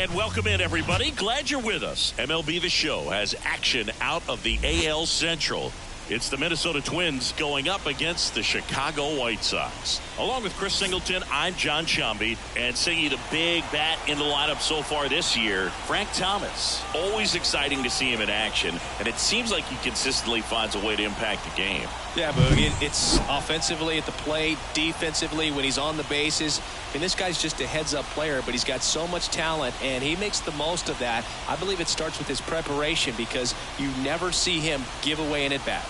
And welcome in, everybody. Glad you're with us. MLB The Show has action out of the AL Central. It's the Minnesota Twins going up against the Chicago White Sox. Along with Chris Singleton, I'm John Sciambi, and singing the big bat in the lineup so far this year, Frank Thomas. Always exciting to see him in action, and it seems like he consistently finds a way to impact the game. Yeah, Boogie, it's offensively at the plate, defensively when he's on the bases. And this guy's just a heads-up player, but he's got so much talent, and he makes the most of that. I believe it starts with his preparation because you never see him give away an at-bat.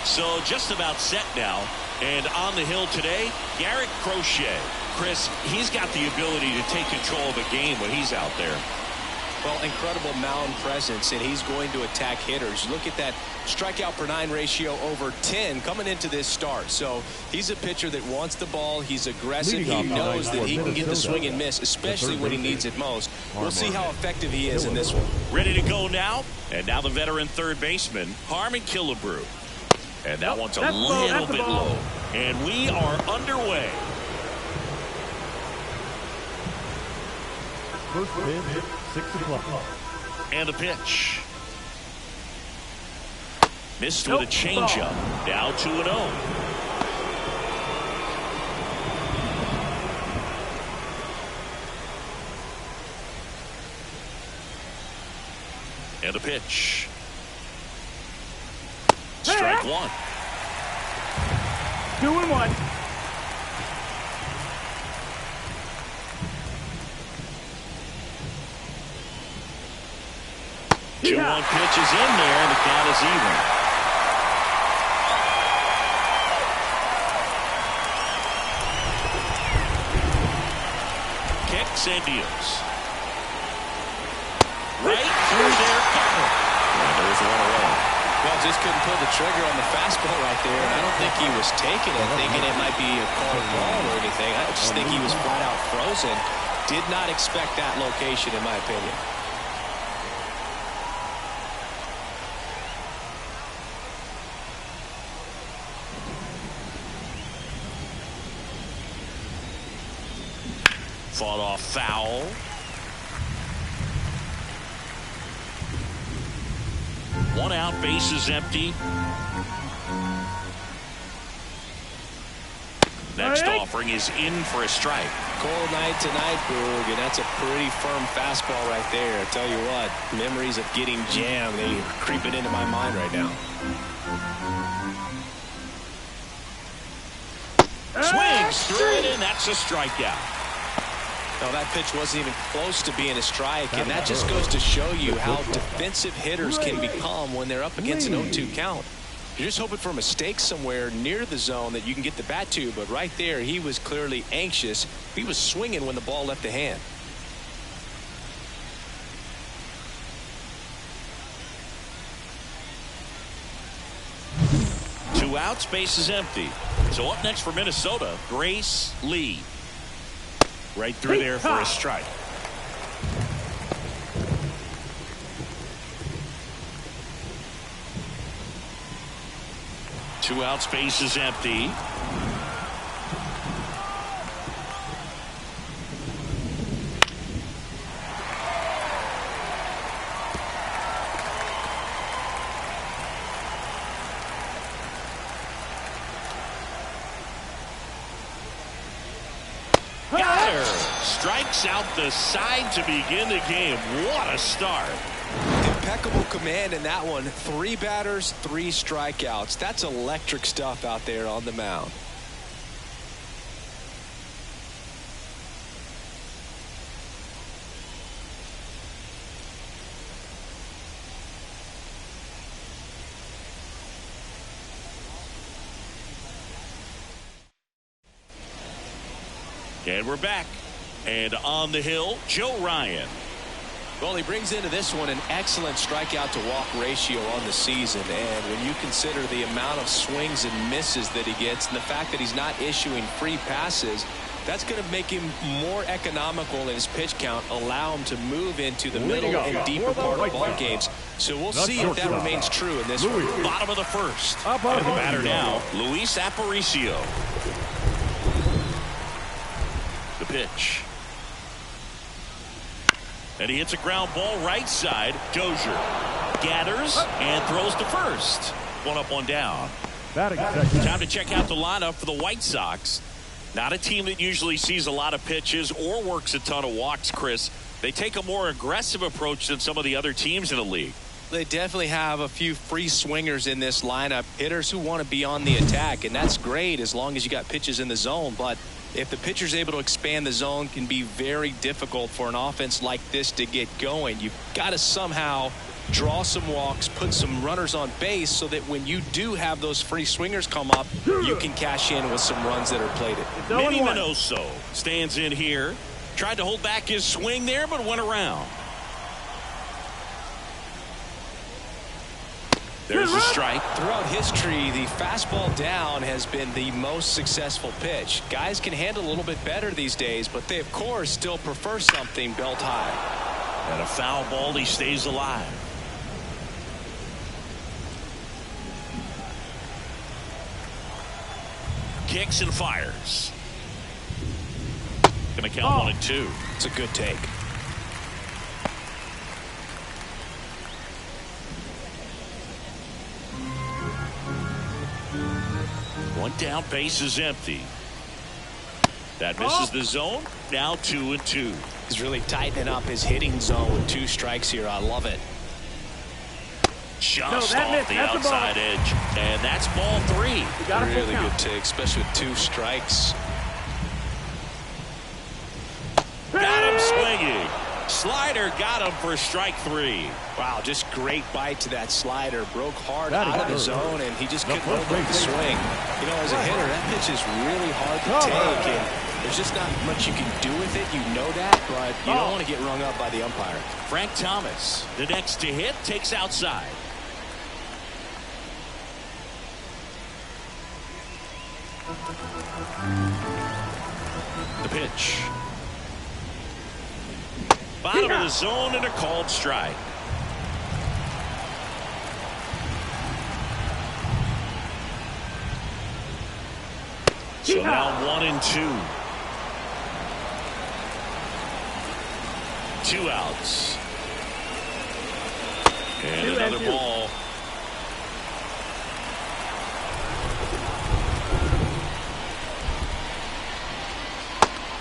So just about set now, and on the hill today, Garrett Crochet. Chris, he's got the ability to take control of a game when he's out there. Well, incredible mound presence, and he's going to attack hitters. Look at that strikeout per 9 ratio over 10 coming into this start. So he's a pitcher that wants the ball. He's aggressive. He knows that he can get the swing and miss, especially when he needs it most. We'll see how effective he is in this one. Ready to go now, and now the veteran third baseman, Harmon Killebrew. And that one's a little bit low. And we are underway. First pitch, 6 o'clock. And a pitch. Missed with a changeup. Now 2-0. And a pitch. Strike one. 2-1. 2-1 pitch is in there, and the count is even. Kicks and deals. Right through their cover. And there's one away. Well, just couldn't pull the trigger on the fastball right there. And I don't think he was taking it, thinking it might be a called ball or anything. I just think he was flat out frozen. Did not expect that location, in my opinion. Fought off foul. One out, bases empty. Next offering is in for a strike. Cold night tonight, Boog, and that's a pretty firm fastball right there. I tell you what, memories of getting jammed, they are creeping into my mind right now. Swings through it, and that's a strikeout. No, that pitch wasn't even close to being a strike, and that just goes to show you how defensive hitters can become when they're up against an 0-2 count. You're just hoping for a mistake somewhere near the zone that you can get the bat to, but right there he was clearly anxious. He was swinging when the ball left the hand. Two outs, base is empty. So up next for Minnesota, Grace Lee. Right through there for a strike. Two outs, base is empty. Got her. Strikes out the side to begin the game. What a start. Impeccable command in that one. 3 batters, 3 strikeouts. That's electric stuff out there on the mound. And we're back. And on the hill, Joe Ryan. Well, he brings into this one an excellent strikeout to walk ratio on the season. And when you consider the amount of swings and misses that he gets and the fact that he's not issuing free passes, that's going to make him more economical in his pitch count, allow him to move into the middle and deeper part of ball games. So we'll see if that remains true in this one. Bottom of the first. And the batter now, Luis Aparicio. The pitch. And he hits a ground ball right side. Dozier gathers and throws to first. One up, one down. Batting second. Time to check out the lineup for the White Sox. Not a team that usually sees a lot of pitches or works a ton of walks, Chris. They take a more aggressive approach than some of the other teams in the league. They definitely have a few free swingers in this lineup, hitters who want to be on the attack, and that's great as long as you got pitches in the zone. But if the pitcher's able to expand the zone, can be very difficult for an offense like this to get going. You've got to somehow draw some walks, put some runners on base so that when you do have those free swingers come up, you can cash in with some runs that are plated. Manny Minoso stands in here. Tried to hold back his swing there, but went around. There's a strike. Throughout history, the fastball down has been the most successful pitch. Guys can handle a little bit better these days, but they, of course, still prefer something belt high. And a foul ball, he stays alive. Kicks and fires. Gonna count 1-2. It's a good take. One down, base is empty. That misses the zone. Now 2-2. He's really tightening up his hitting zone with 2 strikes here. I love it. Just off the outside edge. And that's ball 3. Really good take, especially with 2 strikes. Got him swinging. Slider got him for strike 3. Wow, just great bite to that slider. Broke hard out of the zone, and he just couldn't hold up the swing. You know, as a hitter, that pitch is really hard to take, and there's just not much you can do with it. You know that, but you don't want to get rung up by the umpire. Frank Thomas, the next to hit, takes outside. The pitch. Bottom of the zone and a called strike. So now 1-2. 2 outs. And another ball.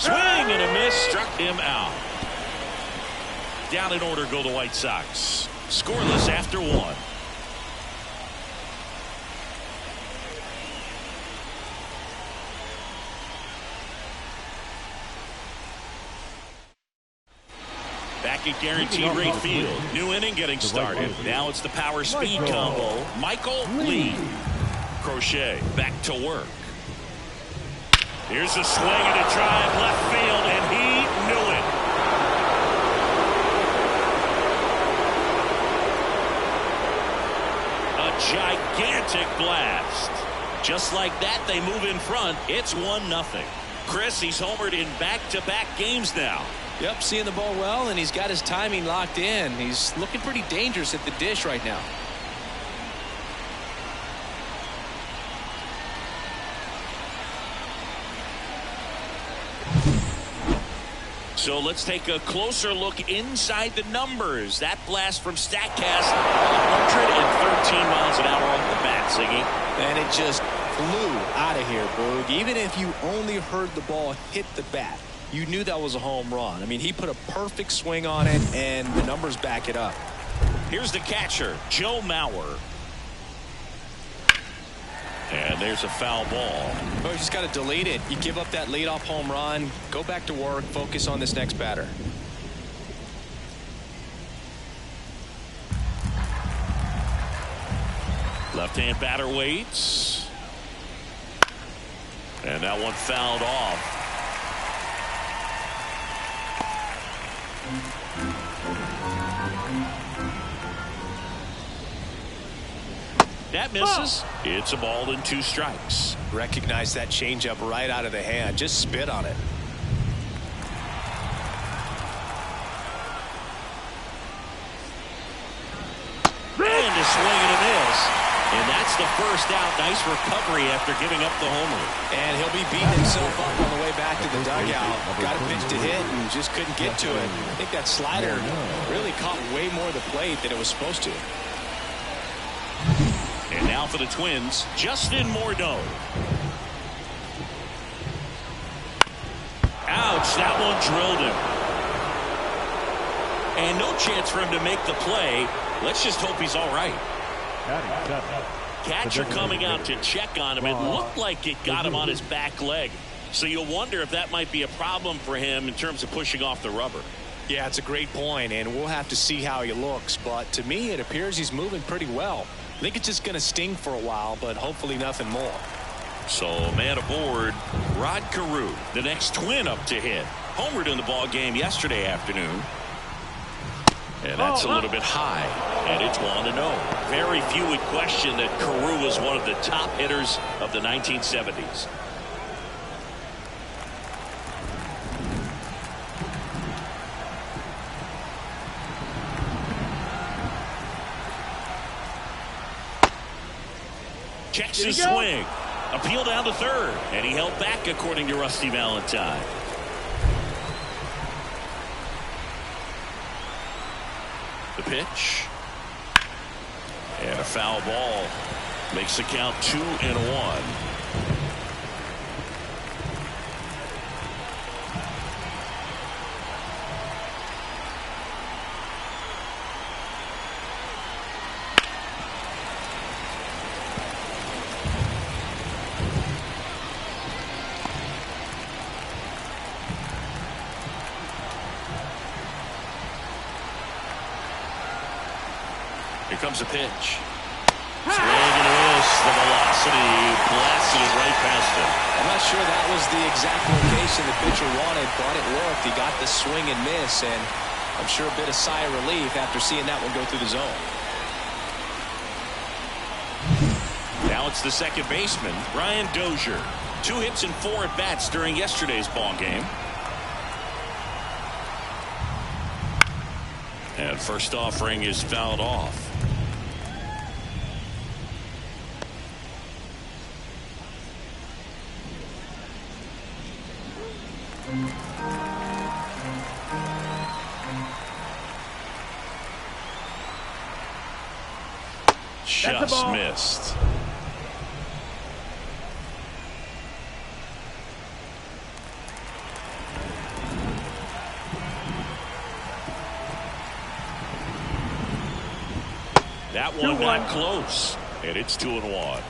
Swing and a miss, struck him out. Down in order go the White Sox. Scoreless after 1. Back at Guaranteed Rate Field. New inning getting started. Now it's the power speed combo. Michael Lee. Crochet back to work. Here's a swing and a drive left field, and he knew it. Gigantic blast. Just like that, they move in front. It's 1-0. Chris, he's homered in back-to-back games now. Yep, seeing the ball well, and he's got his timing locked in. He's looking pretty dangerous at the dish right now. So let's take a closer look inside the numbers. That blast from StatCast, 113 miles an hour off the bat, Ziggy. And it just flew out of here, Boog. Even if you only heard the ball hit the bat, you knew that was a home run. I mean, he put a perfect swing on it, and the numbers back it up. Here's the catcher, Joe Mauer. And there's a foul ball. Oh, you just got to delete it. You give up that leadoff home run, go back to work, focus on this next batter. Left-hand batter waits. And that one fouled off. That misses. It's a ball and 2 strikes. Recognize that changeup right out of the hand. Just spit on it. And a swing and a miss. And that's the first out. Nice recovery after giving up the homer. And he'll be beating himself up on the way back to the dugout. Got a pitch to hit and just couldn't get to it. I think that slider really caught way more of the plate than it was supposed to. And now for the Twins, Justin Morneau. Ouch, that one drilled him. And no chance for him to make the play. Let's just hope he's all right. Catcher coming out to check on him. It looked like it got him on his back leg. So you'll wonder if that might be a problem for him in terms of pushing off the rubber. Yeah, it's a great point, and we'll have to see how he looks. But to me, it appears he's moving pretty well. I think it's just going to sting for a while, but hopefully nothing more. So man aboard, Rod Carew, the next Twin up to hit. Homered in the ball game yesterday afternoon. And that's a little bit high. And it's 1-0. Very few would question that Carew was one of the top hitters of the 1970s. Checks his swing. Appeal down to third. And he held back, according to Rusty Valentine. The pitch. And a foul ball. Makes the count 2-1. Here comes a pitch. Swing and a miss. The velocity blasted it right past him. I'm not sure that was the exact location the pitcher wanted, but it worked. He got the swing and miss, and I'm sure a bit of sigh of relief after seeing that one go through the zone. Now it's the second baseman, Brian Dozier. 2 hits and 4 at-bats during yesterday's ball game. And first offering is fouled off. Just missed. That one not close, and it's 2-1.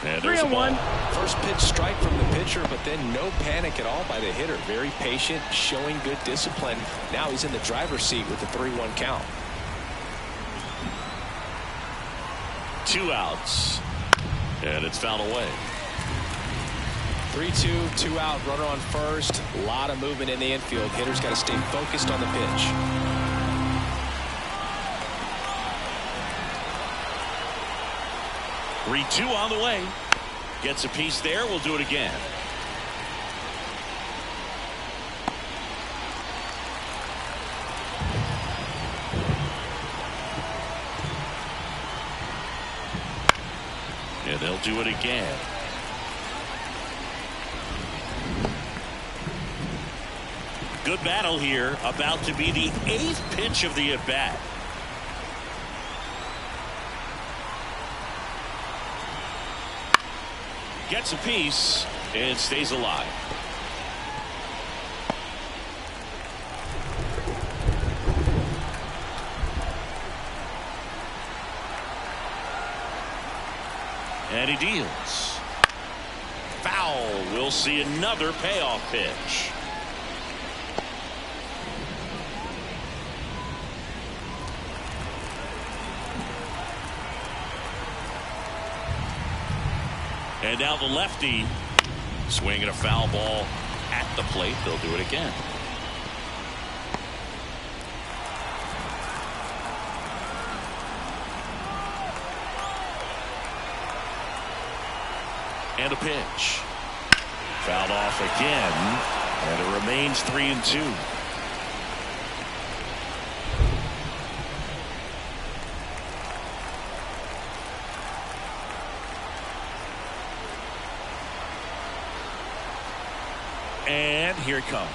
And there's a ball. First pitch strike from the pitcher, but then no panic at all by the hitter. Very patient, showing good discipline. Now he's in the driver's seat with the 3-1 count. 2 outs, and it's fouled away. 3-2, 2 out, runner on first. A lot of movement in the infield. Hitter's got to stay focused on the pitch. Three-2 on the way. Gets a piece there. We'll do it again. And they'll do it again. Good battle here. About to be the 8th pitch of the at-bat. Gets a piece and stays alive. And he deals. Foul. We'll see another payoff pitch. And now the lefty swinging a foul ball at the plate. They'll do it again. And a pitch. Fouled off again, and it remains 3-2. And here it comes.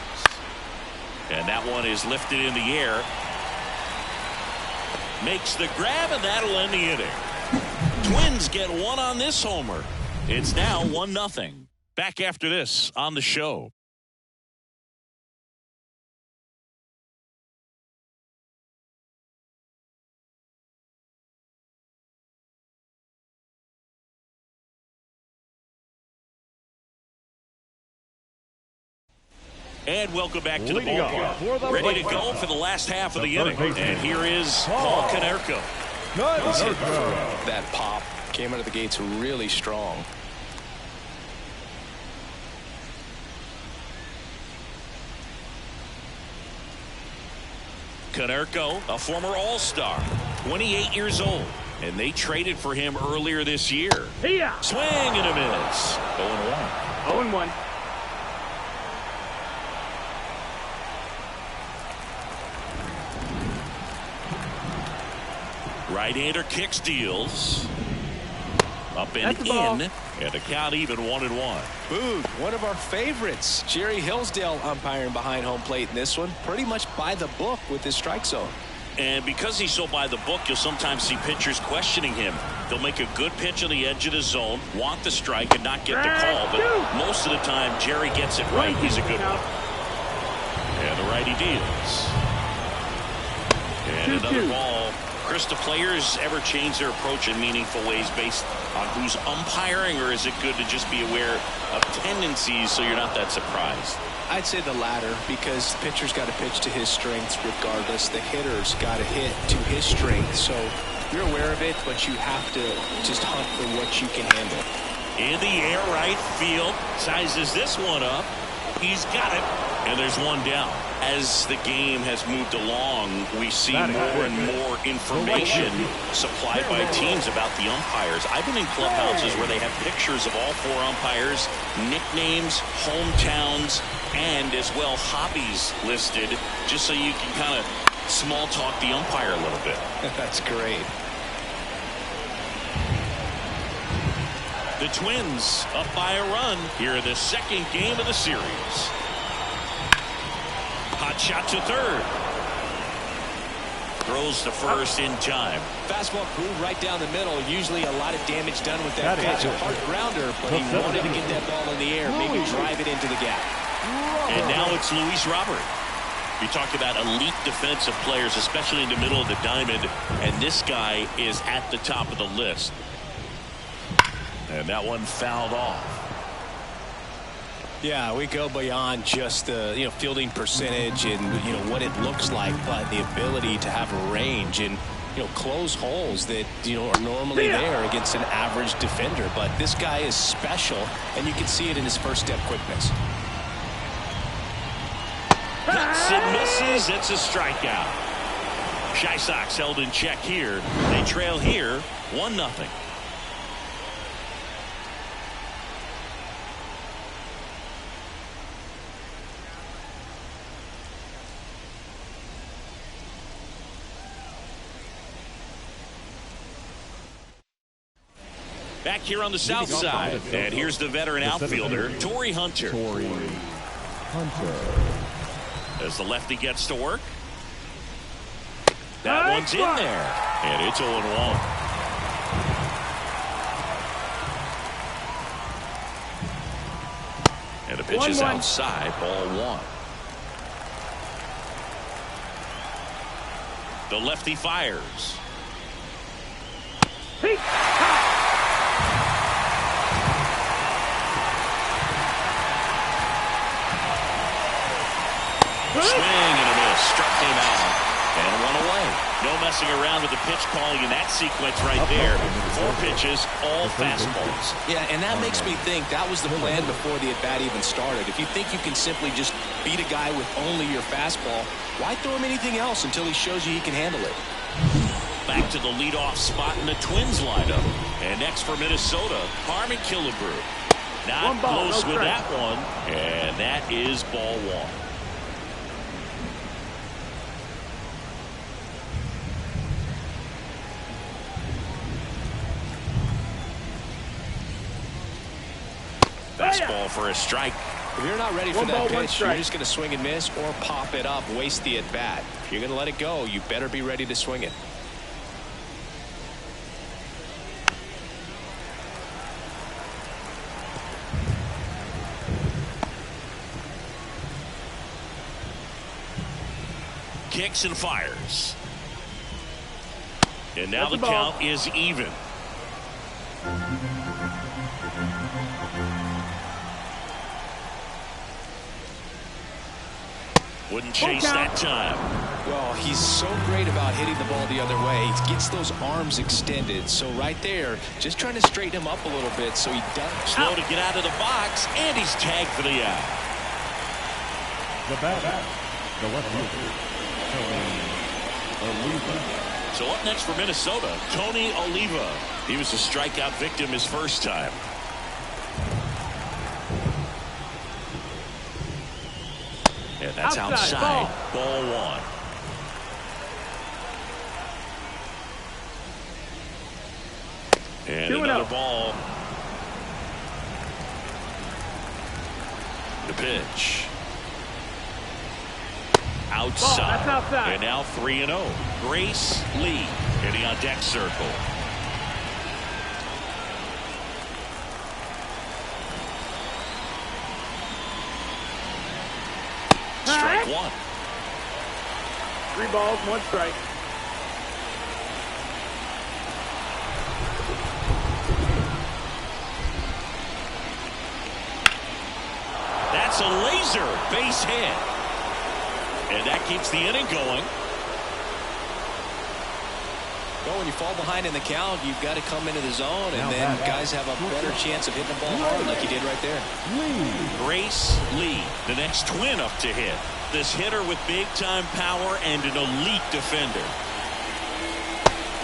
And that one is lifted in the air. Makes the grab, and that'll end the inning. Twins get one on this homer. It's now 1-0. Back after this on the show. And welcome back to the ballpark. Ready to go for the last half of the inning. And here is Paul Konerko. That pop came out of the gates really strong. Konerko, a former All-Star, 28 years old. And they traded for him earlier this year. Swing and a miss. 0-1. 0-1. Right-hander kick steals. Up and in. And the count even 1-1. Boog, one of our favorites. Jerry Hillsdale umpiring behind home plate in this one. Pretty much by the book with his strike zone. And because he's so by the book, you'll sometimes see pitchers questioning him. They'll make a good pitch on the edge of the zone, want the strike, and not get the call. But most of the time, Jerry gets it right. He's a good one. And the righty deals. And another ball. Chris, do players ever change their approach in meaningful ways based on who's umpiring, or is it good to just be aware of tendencies so you're not that surprised? I'd say the latter, because the pitcher's got to pitch to his strengths regardless. The hitter's got to hit to his strengths. So you're aware of it, but you have to just hunt for what you can handle. In the air, right field. Sizes this one up. He's got it. And there's one down. As the game has moved along, we see more and more information supplied by teams about the umpires. I've been in clubhouses where they have pictures of all four umpires, nicknames, hometowns, and as well hobbies listed, just so you can kind of small talk the umpire a little bit. That's great. The Twins up by a run here in the second game of the series. Hot shot to third. Throws to first in time. Fastball groove right down the middle. Usually a lot of damage done with that pitch. A hard grounder, but he wanted to get that ball in the air, maybe drive it into the gap. And now it's Luis Robert. You talk about elite defensive players, especially in the middle of the diamond, and this guy is at the top of the list. And that one fouled off. Yeah, we go beyond just the fielding percentage and what it looks like, but the ability to have a range and close holes that are normally there against an average defender. But this guy is special, and you can see it in his first step quickness. Hits and misses. It's a strikeout. Chi Sox held in check here. They trail here 1-0. Back here on the south side. And here's the veteran outfielder, Torii Hunter. As the lefty gets to work. That one's in there. And it's 0-1. And the pitch is outside, ball one. The lefty fires. Swing and a miss. Struck him out. And one away. No messing around with the pitch calling in that sequence right there. 4 pitches, all fastballs. Yeah, and that makes me think that was the plan before the at-bat even started. If you think you can simply just beat a guy with only your fastball, why throw him anything else until he shows you he can handle it? Back to the leadoff spot in the Twins lineup. And next for Minnesota, Harmon Killebrew. Not close with that one. And that is ball one. Fastball for a strike. If you're not ready for that pitch, you're just going to swing and miss or pop it up, waste the at-bat. If you're going to let it go, you better be ready to swing it. Kicks and fires. And now the count is even. Wouldn't chase that time. Well, he's so great about hitting the ball the other way. He gets those arms extended. So right there, just trying to straighten him up a little bit so he doesn't. Slow to get out of the box, and he's tagged for the out. The batter, the left fielder, Tony Oliva. So up next for Minnesota, Tony Oliva. He was a strikeout victim his first time. And that's outside. Ball one. And another ball. The pitch. Outside. And now 3-0. Grace Lee hitting on deck circle. Strike one. 3 balls, 1 strike. That's a laser base hit. And that keeps the inning going. Well, when you fall behind in the count, you've got to come into the zone, and then guys have a better chance of hitting the ball hard like he did right there. Grace Lee, the next twin up to hit. This hitter with big-time power and an elite defender.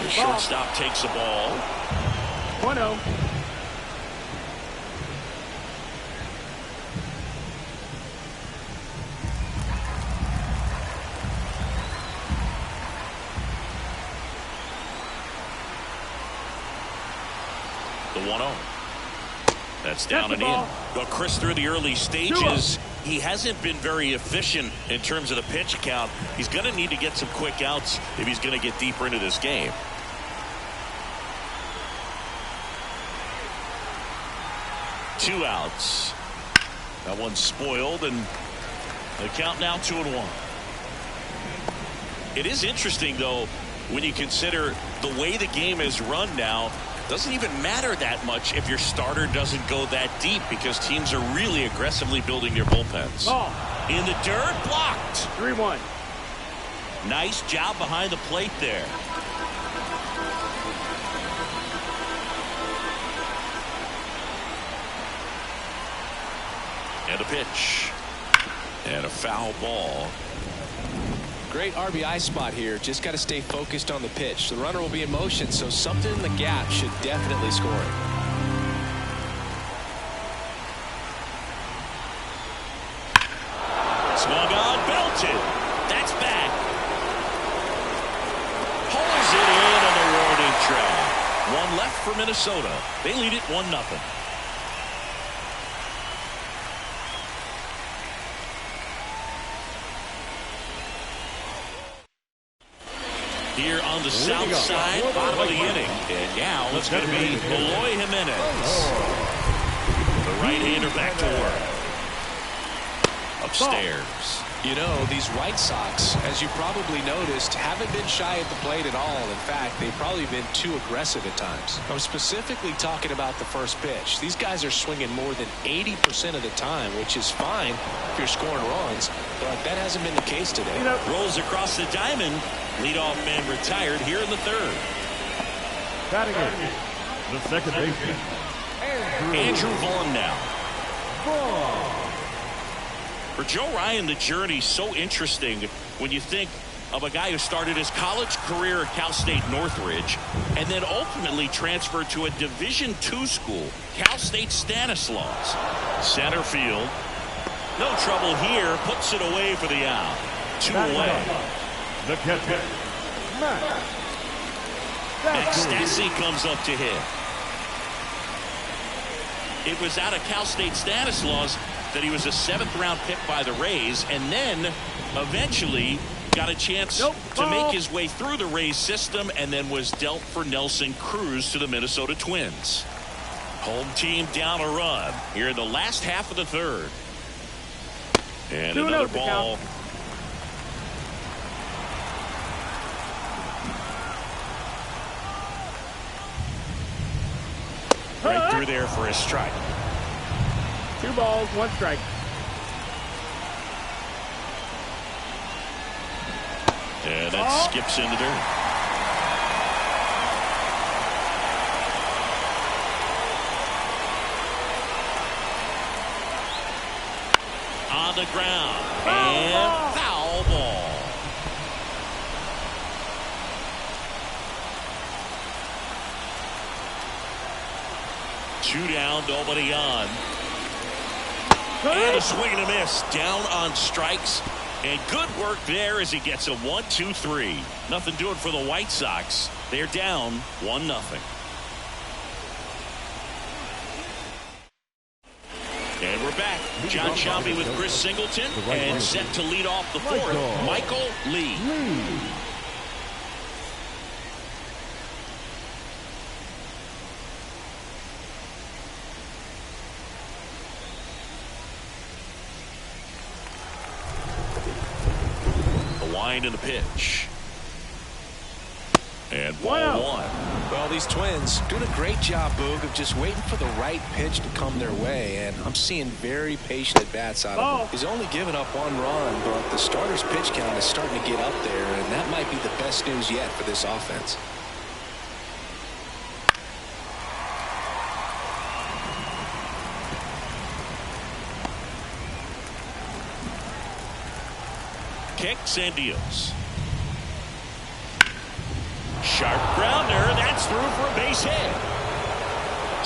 The shortstop takes the ball. 1-0. The 1-0. That's down and in. But Chris, through the early stages, he hasn't been very efficient in terms of the pitch count. He's going to need to get some quick outs if he's going to get deeper into this game. Two outs. That one's spoiled, and the count now 2-1. It is interesting, though, when you consider the way the game is run now. Doesn't even matter that much if your starter doesn't go that deep because teams are really aggressively building their bullpens. In the dirt, blocked. 3-1. Nice job behind the plate there. And a pitch. And a foul ball. Great RBI spot here. Just got to stay focused on the pitch. The runner will be in motion, so something in the gap should definitely score it. Swung on, belted. That's back. Pulls it in on the warning track. One left for Minnesota. They lead it 1-0. Here on the south side, bottom of the inning. And now it's going to be Eloy Jimenez. The right-hander back to work. Upstairs. You know, these White Sox, as you probably noticed, haven't been shy at the plate at all. In fact, they've probably been too aggressive at times. I'm specifically talking about the first pitch. These guys are swinging more than 80% of the time, which is fine if you're scoring runs, but that hasn't been the case today. Rolls across the diamond. Leadoff man retired here in the third. Batting in, the second baseman, Andrew Vaughn now. For Joe Ryan, the journey's so interesting when you think of a guy who started his college career at Cal State Northridge and then ultimately transferred to a Division II school, Cal State Stanislaus. Center field. No trouble here. Puts it away for the out. 2 away. The catcher, Max Stassi comes up to hit. It was out of Cal State Stanislaus that he was a 7th-round pick by the Rays, and then eventually got a chance to make his way through the Rays system, and then was dealt for Nelson Cruz to the Minnesota Twins. Home team down a run here in the last half of the 3rd. And another ball. Right through there for a strike. 2 balls, 1 strike. And that skips into dirt. On the ground. And foul ball. Two down, nobody on. And a swing and a miss. Down on strikes. And good work there as he gets a 1-2-3. Nothing doing for the White Sox. They're down 1-0. And we're back. John Sciambi with Chris Singleton. And set to lead off the 4th, Michael Lee. In the pitch. And ball 1. Well, these Twins doing a great job, Boog, of just waiting for the right pitch to come their way, and I'm seeing very patient at-bats out of him. He's only given up 1 run, but the starter's pitch count is starting to get up there, and that might be the best news yet for this offense. Kicks and deals. Sharp grounder. That's through for a base hit.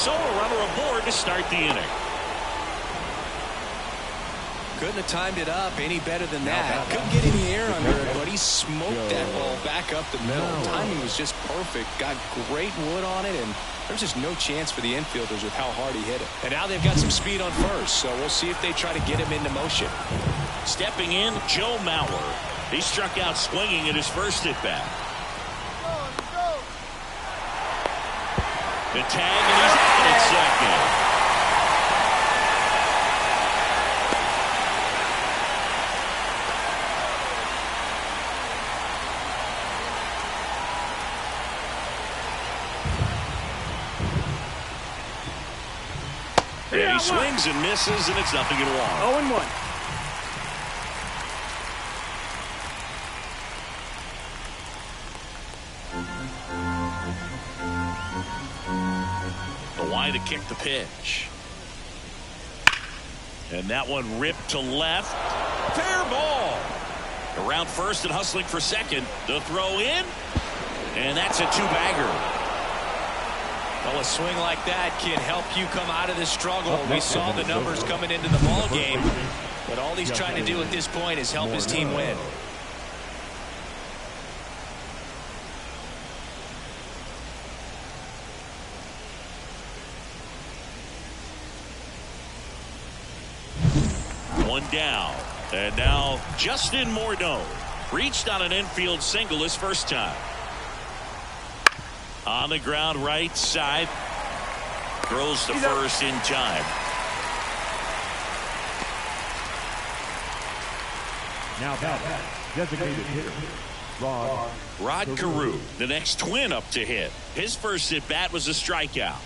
So a runner aboard to start the inning. Couldn't have timed it up any better than that. Couldn't get any air under it, but he smoked that ball back up the middle. Timing was just perfect. Got great wood on it, and there's just no chance for the infielders with how hard he hit it. And now they've got some speed on first, so we'll see if they try to get him into motion. Stepping in, Joe Mauer. He struck out swinging at his first at-bat. The tag, and he's out at second. And he swings and misses, and it's 0-1. 0-1. To kick the pitch. And that one ripped to left. Fair ball. Around first and hustling for second. The throw in. And that's a 2-bagger. Well, a swing like that can help you come out of this struggle. We saw the numbers coming into the ball game, but all he's trying to do at this point is help his team win. One down. And now Justin Morneau reached on an infield single his first time. On the ground right side. Throws to first in time. Now that designated hitter, Rod Carew, the next Twin up to hit. His first at bat was a strikeout.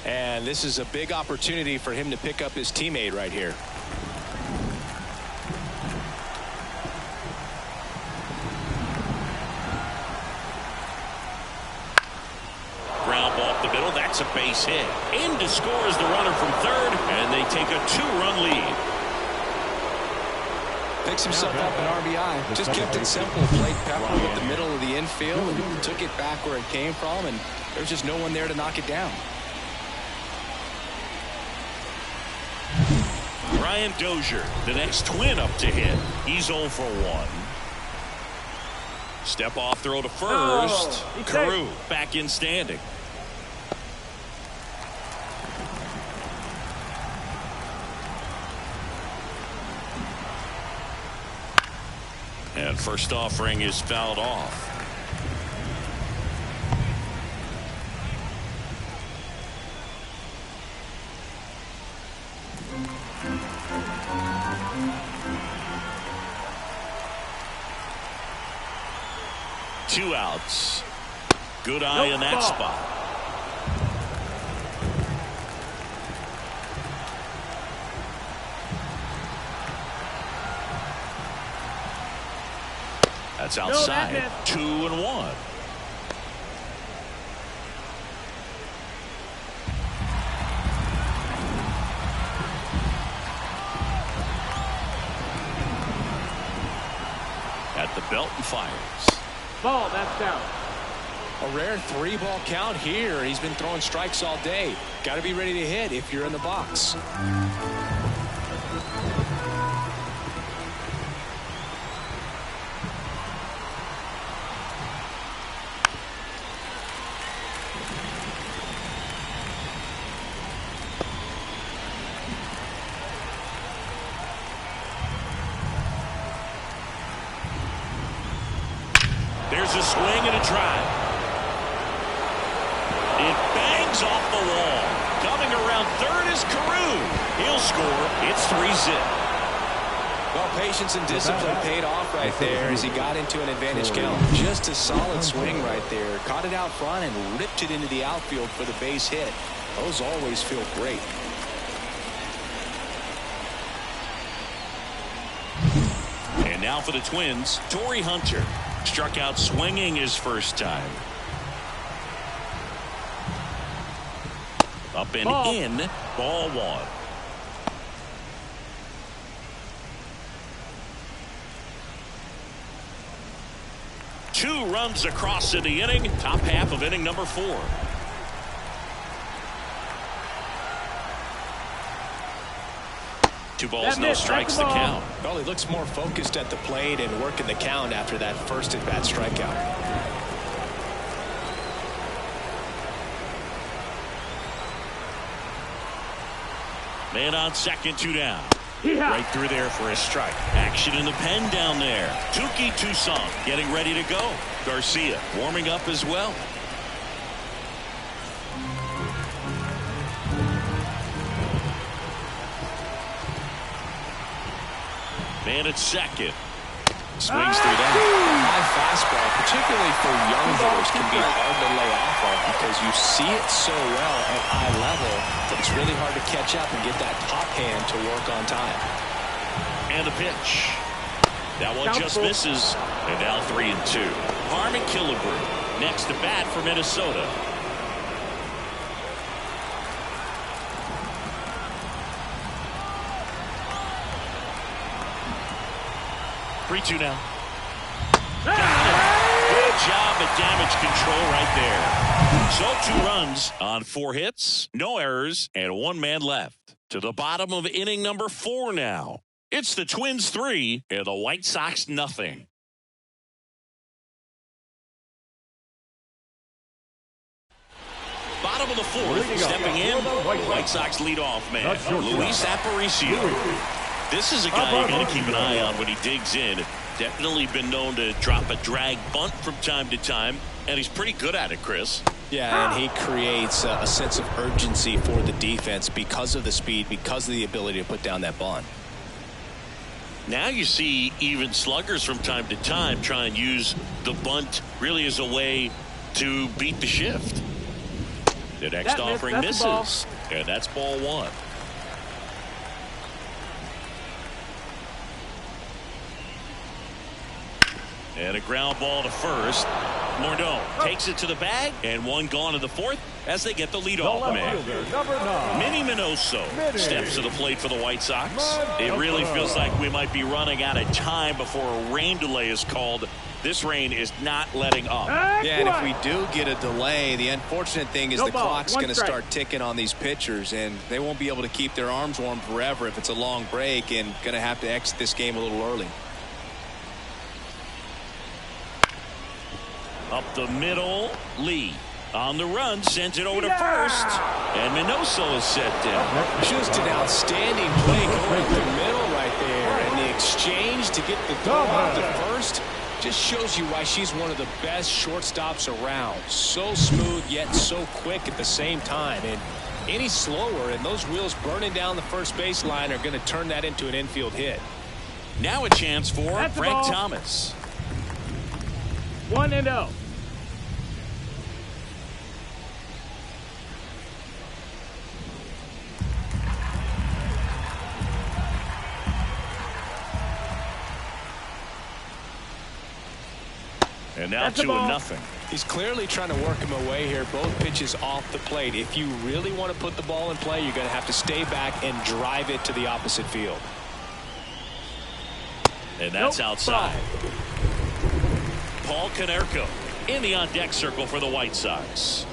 And this is a big opportunity for him to pick up his teammate right here. That's a base hit. In to score is the runner from third, and they take a 2-run lead. Picks himself up an RBI. Just kept it simple. Played Pepper with the middle of the infield and took it back where it came from, and there's just no one there to knock it down. Brian Dozier, the next Twin up to hit. He's 0 for 1. Step off throw to first. Carew back in standing. And first offering is fouled off. Two outs. Good eye in that spot. That's outside. 2-1. At the belt and fires. Ball, that's down. A rare 3-ball count here. He's been throwing strikes all day. Got to be ready to hit if you're in the box. There's a swing and a drive. It bangs off the wall. Coming around third is Carew. He'll score. It's 3-0. Well, patience and discipline paid off right there as he got into an advantage count. Just a solid swing right there. Caught it out front and ripped it into the outfield for the base hit. Those always feel great. And now for the Twins, Torrey Hunter. Struck out swinging his first time. Up and in. Ball 1. Two runs across in the inning. Top half of inning number 4. Two balls, no strikes, the count. Well, he looks more focused at the plate and working the count after that first at-bat strikeout. Man on second, 2 down. Right through there for a strike. Action in the pen down there. Touki Toussaint getting ready to go. Garcia warming up as well. Man at second. Swings through that. High fastball, particularly for young hitters, can be hard to lay off of because you see it so well at high level, but it's really hard to catch up and get that top hand to work on time. And a pitch. That one just misses. And now 3-2. Harmon Killebrew next to bat for Minnesota. Three-two now. Good job at damage control right there. So 2 runs on 4 hits, no errors, and 1 man left. To the bottom of inning number 4 now. It's the Twins 3 and the White Sox nothing. Bottom of the 4th, stepping in, White Sox leadoff man, Luis Aparicio. This is a guy you got to keep an eye on when he digs in. Definitely been known to drop a drag bunt from time to time, and he's pretty good at it, Chris. Yeah, and he creates a sense of urgency for the defense because of the speed, because of the ability to put down that bunt. Now you see even sluggers from time to time try and use the bunt really as a way to beat the shift. The next offering misses, and that's ball 1. And a ground ball to first. Morneau takes it to the bag, and one gone in the fourth as they get the leadoff man. Number 9. Minnie Minoso steps to the plate for the White Sox. It really feels like we might be running out of time before a rain delay is called. This rain is not letting up. Yeah, and if we do get a delay, the unfortunate thing is the clock's going to start ticking on these pitchers, and they won't be able to keep their arms warm forever if it's a long break, and going to have to exit this game a little early. Up the middle, Lee on the run, sends it over to first, and Minoso is set down. Just an outstanding play going up the middle right there, and the exchange to get the throw out to first just shows you why she's one of the best shortstops around. So smooth, yet so quick at the same time, and any slower, and those wheels burning down the first baseline are going to turn that into an infield hit. Now a chance for Frank Thomas. 1-0. And now 2-0. He's clearly trying to work him away here. Both pitches off the plate. If you really want to put the ball in play, you're going to have to stay back and drive it to the opposite field. And that's outside. Paul Konerko in the on-deck circle for the White Sox.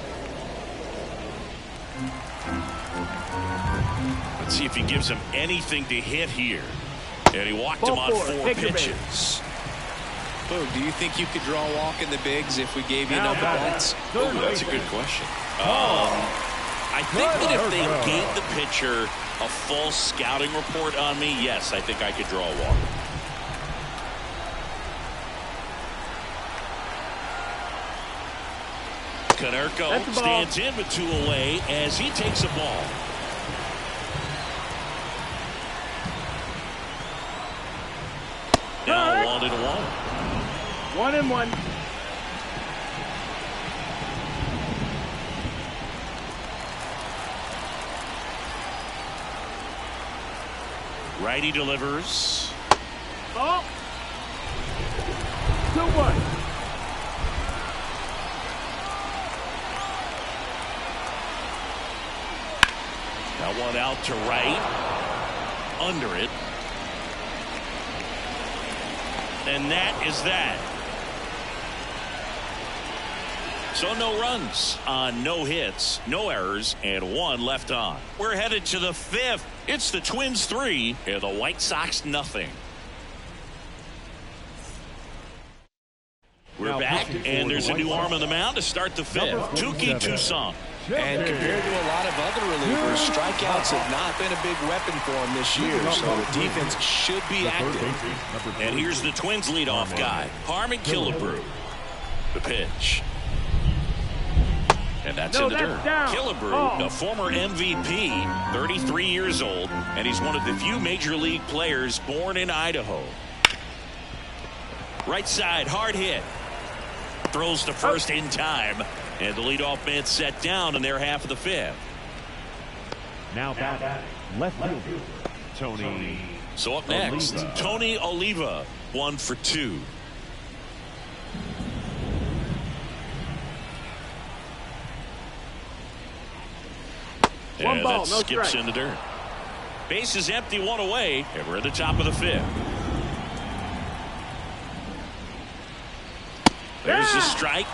Let's see if he gives him anything to hit here. And he walked him on 4 pitches. Boog, do you think you could draw a walk in the bigs if we gave you enough at-bats? Oh, that's a good question. I think that if they gave the pitcher a full scouting report on me, yes, I think I could draw a walk. Konerko stands in with 2 away as he takes a ball. Now 1-1. 1-1. Righty delivers. Oh. 2-1. That one out to right. Under it. And that is that. So no runs on no hits, no errors, and 1 left on. We're headed to the 5th. It's the Twins 3 and the White Sox nothing. We're back, and there's a new arm on the mound to start the 5th. Touki Toussaint. And compared to a lot of other relievers, strikeouts have not been a big weapon for him this year, so the defense should be active. And here's the Twins leadoff guy, Harmon Killebrew. The pitch. And that's in the dirt. Killebrew, a former MVP, 33 years old, and he's one of the few major league players born in Idaho. Right side, hard hit. Throws to first in time. And the leadoff man set down in their half of the 5th. Now back, left fielder, Tony. So up next, Tony Oliva, 1 for 2. One And ball, that no skips strike. in the dirt. Base is empty, 1 away, and we're at the top of the 5th. There's the strike.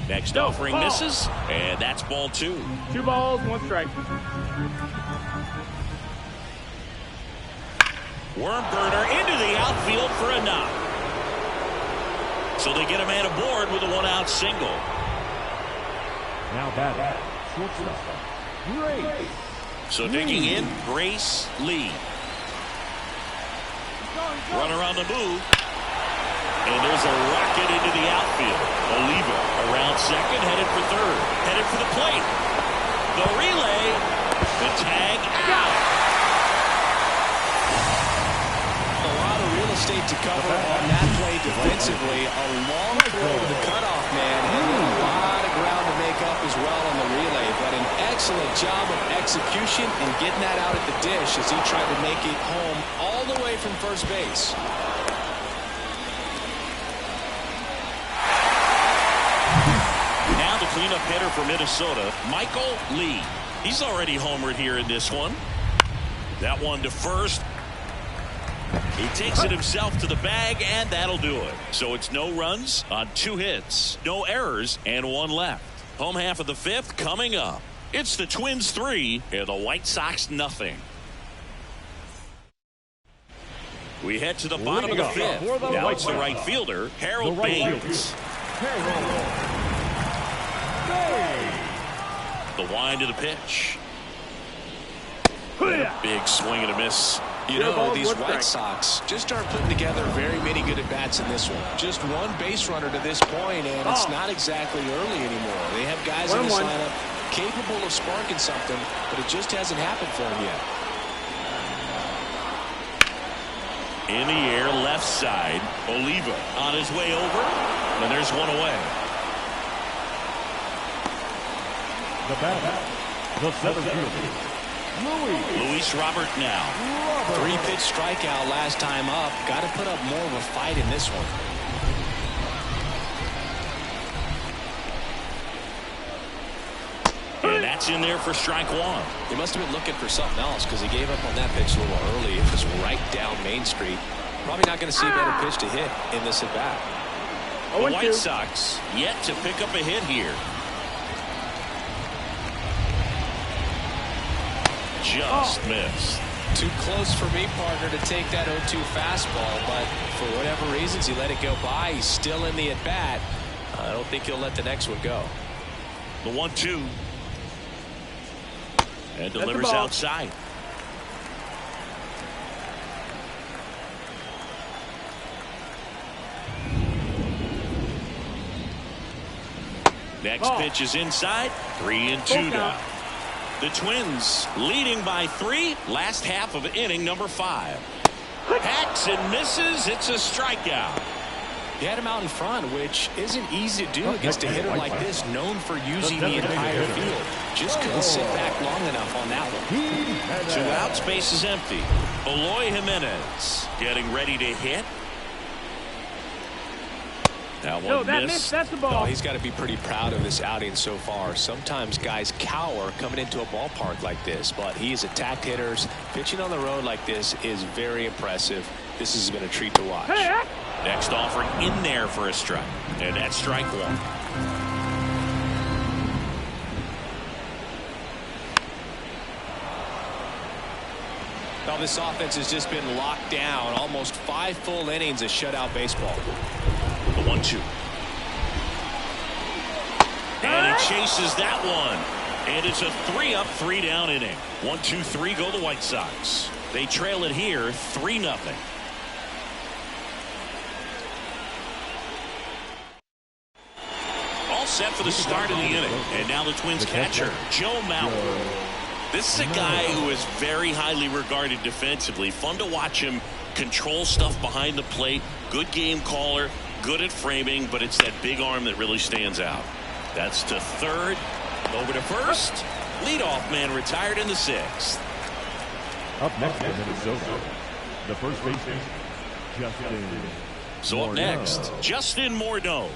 Next offering misses, and that's ball 2. 2 balls, 1 strike. Worm burner into the outfield for a knock. So they get a man aboard with a 1-out single. Now back, shortstop, Grace. So digging in, Grace Lee. Runner on the move. And there's a rocket into the outfield. Oliva around second, headed for third. Headed for the plate. The relay. The tag out. A lot of real estate to cover on that play defensively. A long throw to the cutoff man. And a lot well on the relay, but an excellent job of execution and getting that out at the dish as he tried to make it home all the way from first base. Now the cleanup hitter for Minnesota, Michael Lee. He's already homered here in this one. That one to first. He takes it himself to the bag, and that'll do it. So it's no runs on 2 hits, no errors, and 1 left. Home half of the 5th coming up. It's the Twins 3 and the White Sox nothing. We head to the bottom of the 5th. Now it's the right fielder, Harold Baines. The wind of the pitch. And a big swing and a miss. You know, these White Sox just aren't putting together very many good at-bats in this one. Just 1 base runner to this point, and it's not exactly early anymore. They have guys in this lineup capable of sparking something, but it just hasn't happened for them yet. In the air, left side. Oliva on his way over, and there's one away. The batter, the center fielder, Luis Robert now. 3-pitch strikeout last time up. Got to put up more of a fight in this one. And that's in there for strike 1. He must have been looking for something else because he gave up on that pitch a little early. It was right down Main Street. Probably not going to see a better pitch to hit in this at-bat. The White Sox yet to pick up a hit here. Just missed. Too close for me, partner, to take that 0-2 fastball, but for whatever reasons he let it go by. He's still in the at-bat. I don't think he'll let the next one go. The 1-2. And delivers outside. Next pitch is inside. 3-2 now. The Twins leading by 3. Last half of inning number 5. Hacks and misses. It's a strikeout. He had him out in front, which isn't easy to do against a hitter like this, known for using the entire field. Just couldn't sit back long enough on that one. 2 outs, base is empty. Eloy Jimenez getting ready to hit. That one missed. That's the ball. Oh, he's got to be pretty proud of this outing so far. Sometimes guys cower coming into a ballpark like this, but he's attacked hitters. Pitching on the road like this is very impressive. This has been a treat to watch. Next offering in there for a strike, and that's strike 1. Well, this offense has just been locked down. Almost 5 full innings of shutout baseball. The 1-2. And he chases that one. And it's a 3-up, 3-down inning. 1-2-3 go the White Sox. They trail it here 3-0. All set for the start of the inning. And now the Twins catcher, Joe Mauer. This is a guy who is very highly regarded defensively. Fun to watch him control stuff behind the plate. Good game caller. Good at framing, but it's that big arm that really stands out. That's to third. Over to first. Leadoff man retired in the 6th. Up next in Minnesota, the first baseman, Justin. So up next, Justin Morneau.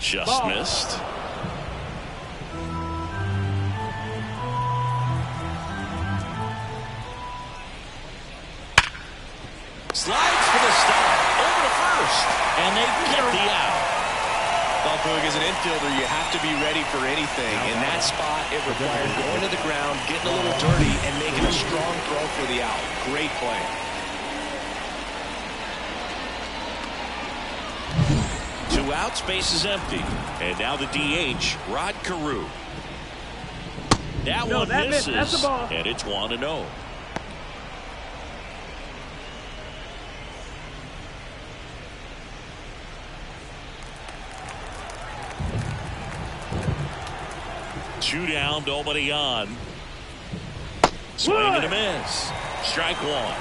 Just missed. Slides for the stop. Over to first. And they get the out. Well, Boog, as an infielder, you have to be ready for anything. In that spot, it requires going to the ground, getting a little dirty, and making a strong throw for the out. Great play. Two outs, base is empty. And now the DH, Rod Carew. That one misses. That's the ball. And it's 1-0. Two down, nobody on. Swing and a miss. Strike 1.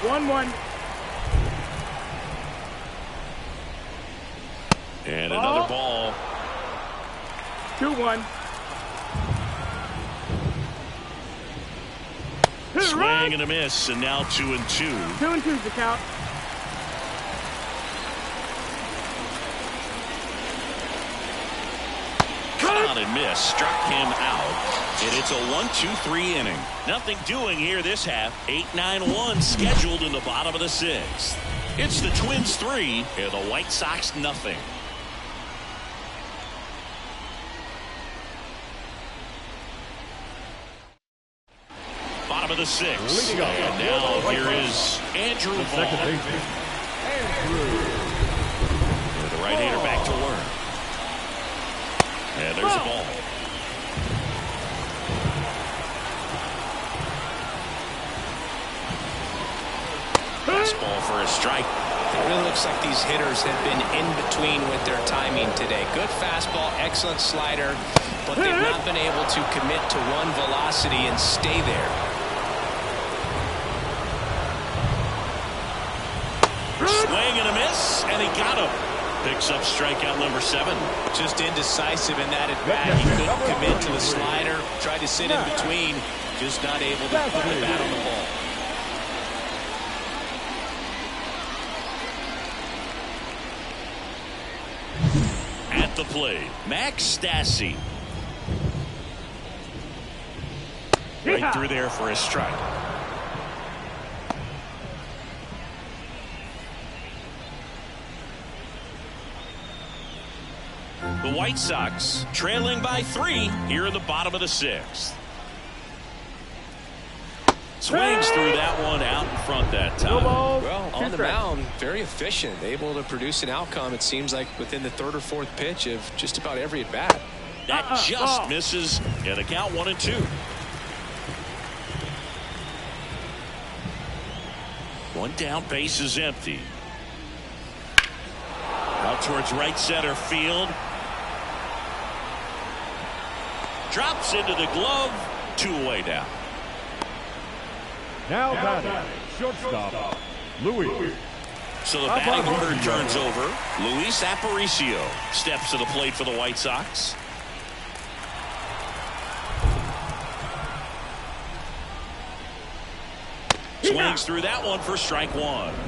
1-1. And another ball. 2-1. Swing and a miss, and now 2-2. 2-2's the count. Cut on and miss, struck him out. And it's a 1-2-3 inning. Nothing doing here this half. 8-9-1 scheduled in the bottom of the sixth. It's the Twins 3 and the White Sox nothing. Bottom of the sixth. And now here is Andrew Vaughn. Second baseman, Andrew. The right-hander back to work. And there's a ball. Fastball for a strike. It really looks like these hitters have been in between with their timing today. Good fastball, excellent slider, but they've not been able to commit to one velocity and stay there. Swing and a miss, and he got him. Picks up strikeout number 7. Just indecisive in that at bat. He couldn't commit to the slider. Tried to sit in between. Just not able to put the bat on the ball. At the plate, Max Stassi. Right through there for a strike. The White Sox trailing by 3 here in the bottom of the sixth. Swings through that one out in front that time. Well, on the mound, very efficient, able to produce an outcome, it seems like, within the third or fourth pitch of just about every at bat. That just misses, and the count 1-2. One down, base is empty. Out towards right center field. Drops into the glove. 2 away now. Now batting, shortstop, Luis. So the batting order turns over. Luis Aparicio steps to the plate for the White Sox. Swings through that one for strike 1.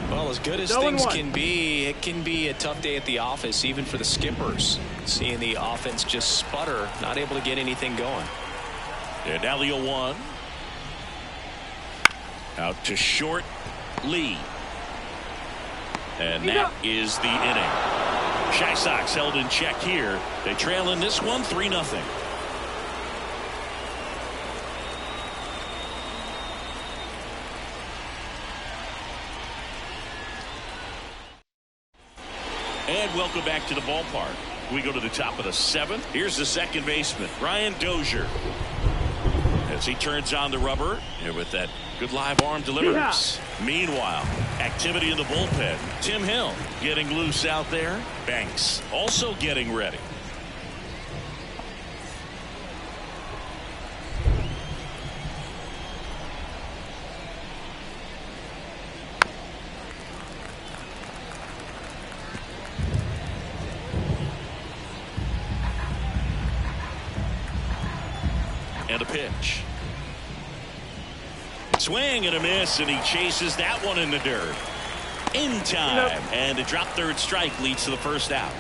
Well, as good as things can be, it can be a tough day at the office, even for the skippers. Seeing the offense just sputter, not able to get anything going. And now the 0-1. Out to short, Lee. And that is the inning. Chi Sox held in check here. They trail in this one 3-0. And welcome back to the ballpark. We go to the top of the 7th. Here's the second baseman, Brian Dozier. As he turns on the rubber, and with that good live arm delivers. Meanwhile, activity in the bullpen. Tim Hill getting loose out there. Banks also getting ready. And a pitch. Swing and a miss, and he chases that one in the dirt. In time, and a drop third strike leads to the first out.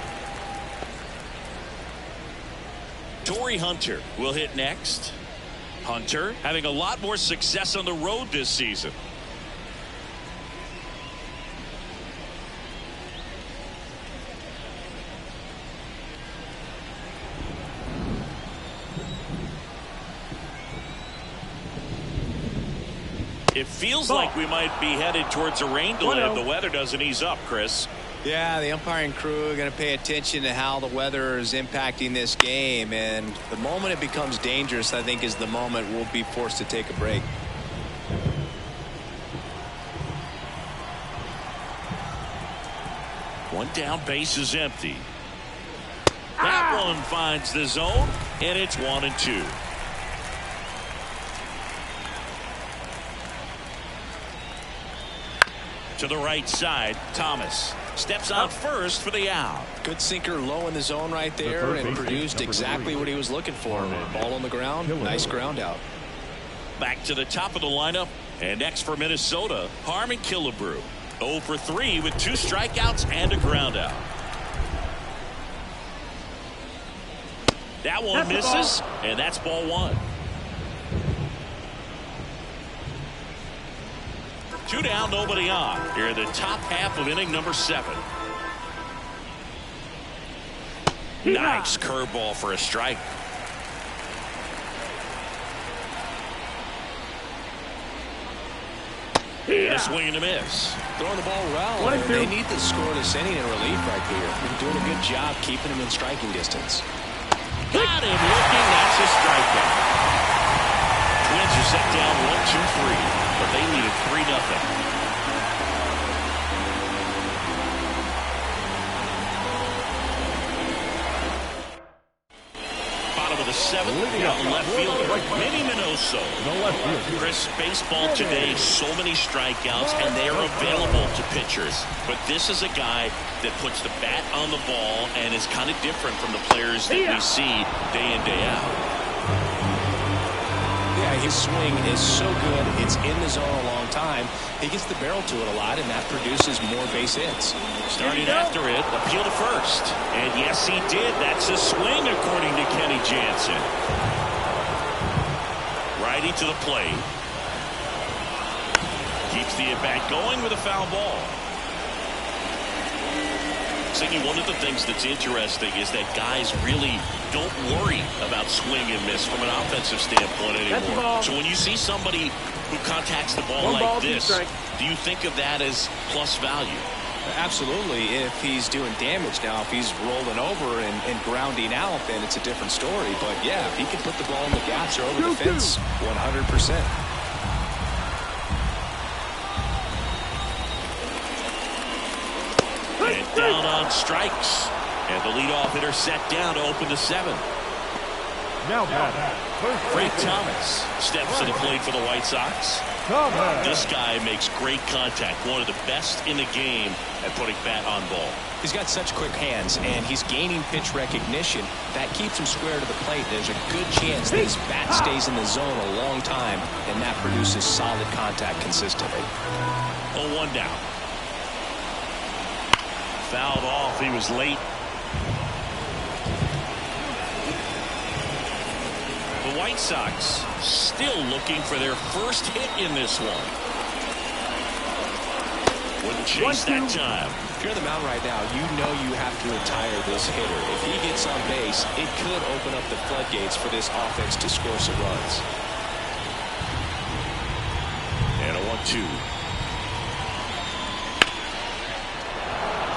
Torrey Hunter will hit next. Hunter having a lot more success on the road this season. It feels like we might be headed towards a rain delay if the weather doesn't ease up, Chris. Yeah, the umpiring crew are going to pay attention to how the weather is impacting this game, and the moment it becomes dangerous, I think, is the moment we'll be forced to take a break. One down, base is empty. That one finds the zone, and it's 1-2. To the right side, Thomas steps on first for the out. Good sinker low in the zone right there and produced exactly what he was looking for. Ball on the ground, nice ground out. Back to the top of the lineup, and next for Minnesota, Harmon Killebrew. 0 for 3 with 2 strikeouts and a ground out. That one misses, and that's ball 1. 2 down, nobody on. Here in the top half of inning number 7. Nice curveball for a strike. And a swing and a miss. Throwing the ball well. They need to score this inning in relief right here. They're doing a good job keeping him in striking distance. Got him looking. That's a strikeout. Twins are set down 1-2-3, but they lead it 3-0. Bottom of the 7th, young left fielder, Manny Minoso. Chris, baseball today, so many strikeouts, and they are available to pitchers. But this is a guy that puts the bat on the ball and is kind of different from the players that we see day in, day out. Yeah, his swing is so good. It's in the zone a long time. He gets the barrel to it a lot, and that produces more base hits. Starting after it, appeal to first. And yes, he did. That's a swing, according to Kenny Jansen. Righty to the plate. Keeps the at-bat going with a foul ball. Siggy, one of the things that's interesting is that guys really don't worry about swing and miss from an offensive standpoint anymore. So when you see somebody who contacts the ball like this, do you think of that as plus value? Absolutely. If he's doing damage now, if he's rolling over and grounding out, then it's a different story. But yeah, if he can put the ball in the gaps or over the fence, 100%. And down on strikes. And the leadoff hitter set down to open the 7th. Now Frank Thomas steps to the plate for the White Sox. This guy makes great contact. One of the best in the game at putting bat on ball. He's got such quick hands, and he's gaining pitch recognition. That keeps him square to the plate. There's a good chance that his bat stays in the zone a long time, and that produces solid contact consistently. 0-1 down. Fouled off. He was late. The White Sox still looking for their first hit in this one. Wouldn't chase that time. If you're on the mound right now, you know you have to retire this hitter. If he gets on base, it could open up the floodgates for this offense to score some runs. And a 1-2.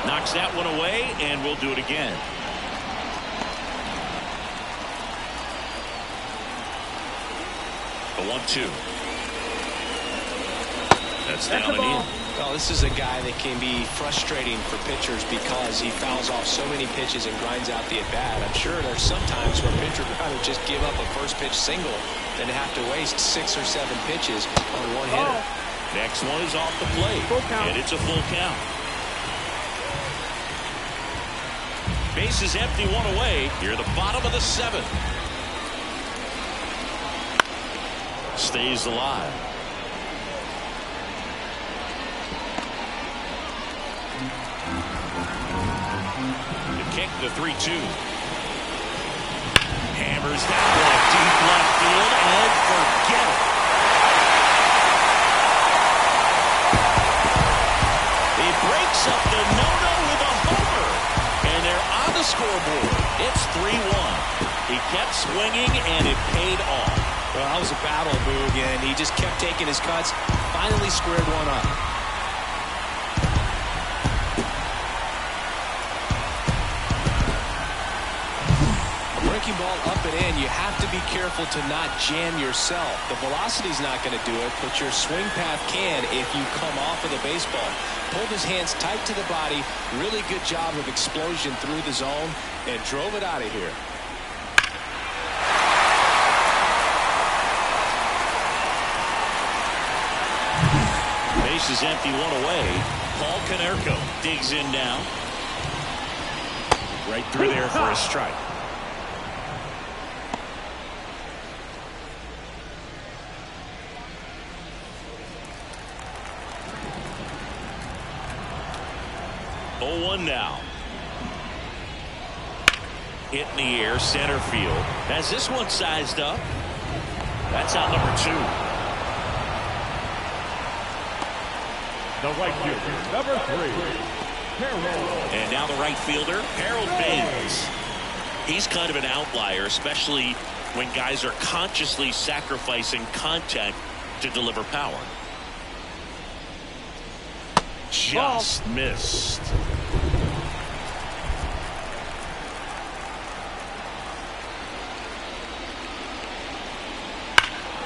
Knocks that one away, and we'll do it again. The 1-2. That's down and in. Well, this is a guy that can be frustrating for pitchers because he fouls off so many pitches and grinds out the at-bat. I'm sure there's some times where pitchers would rather just give up a first pitch single than to have to waste 6 or 7 pitches on one hitter. Next one is off the plate, and it's a full count. Base is empty, one away. Here at the bottom of the 7th. Stays alive. The kick, the 3-2. Hammers down one deep left field, and forget it. He breaks up the no-no with a homer. And they're on the scoreboard. It's 3-1. He kept swinging, and it paid off. Well, that was a battle, Boog, and he just kept taking his cuts. Finally squared one up. A breaking ball up and in. You have to be careful to not jam yourself. The velocity's not going to do it, but your swing path can if you come off of the baseball. Pulled his hands tight to the body. Really good job of explosion through the zone and drove it out of here. base is empty, one away. Paul Konerko digs in now. Right through there for a strike. Oh, 1 now. Hit in the air, center field. Has this one sized up? That's out number 2. The right fielder, number 3, Harold. And now the right fielder, Harold Baines. He's kind of an outlier, especially when guys are consciously sacrificing contact to deliver power. Just missed.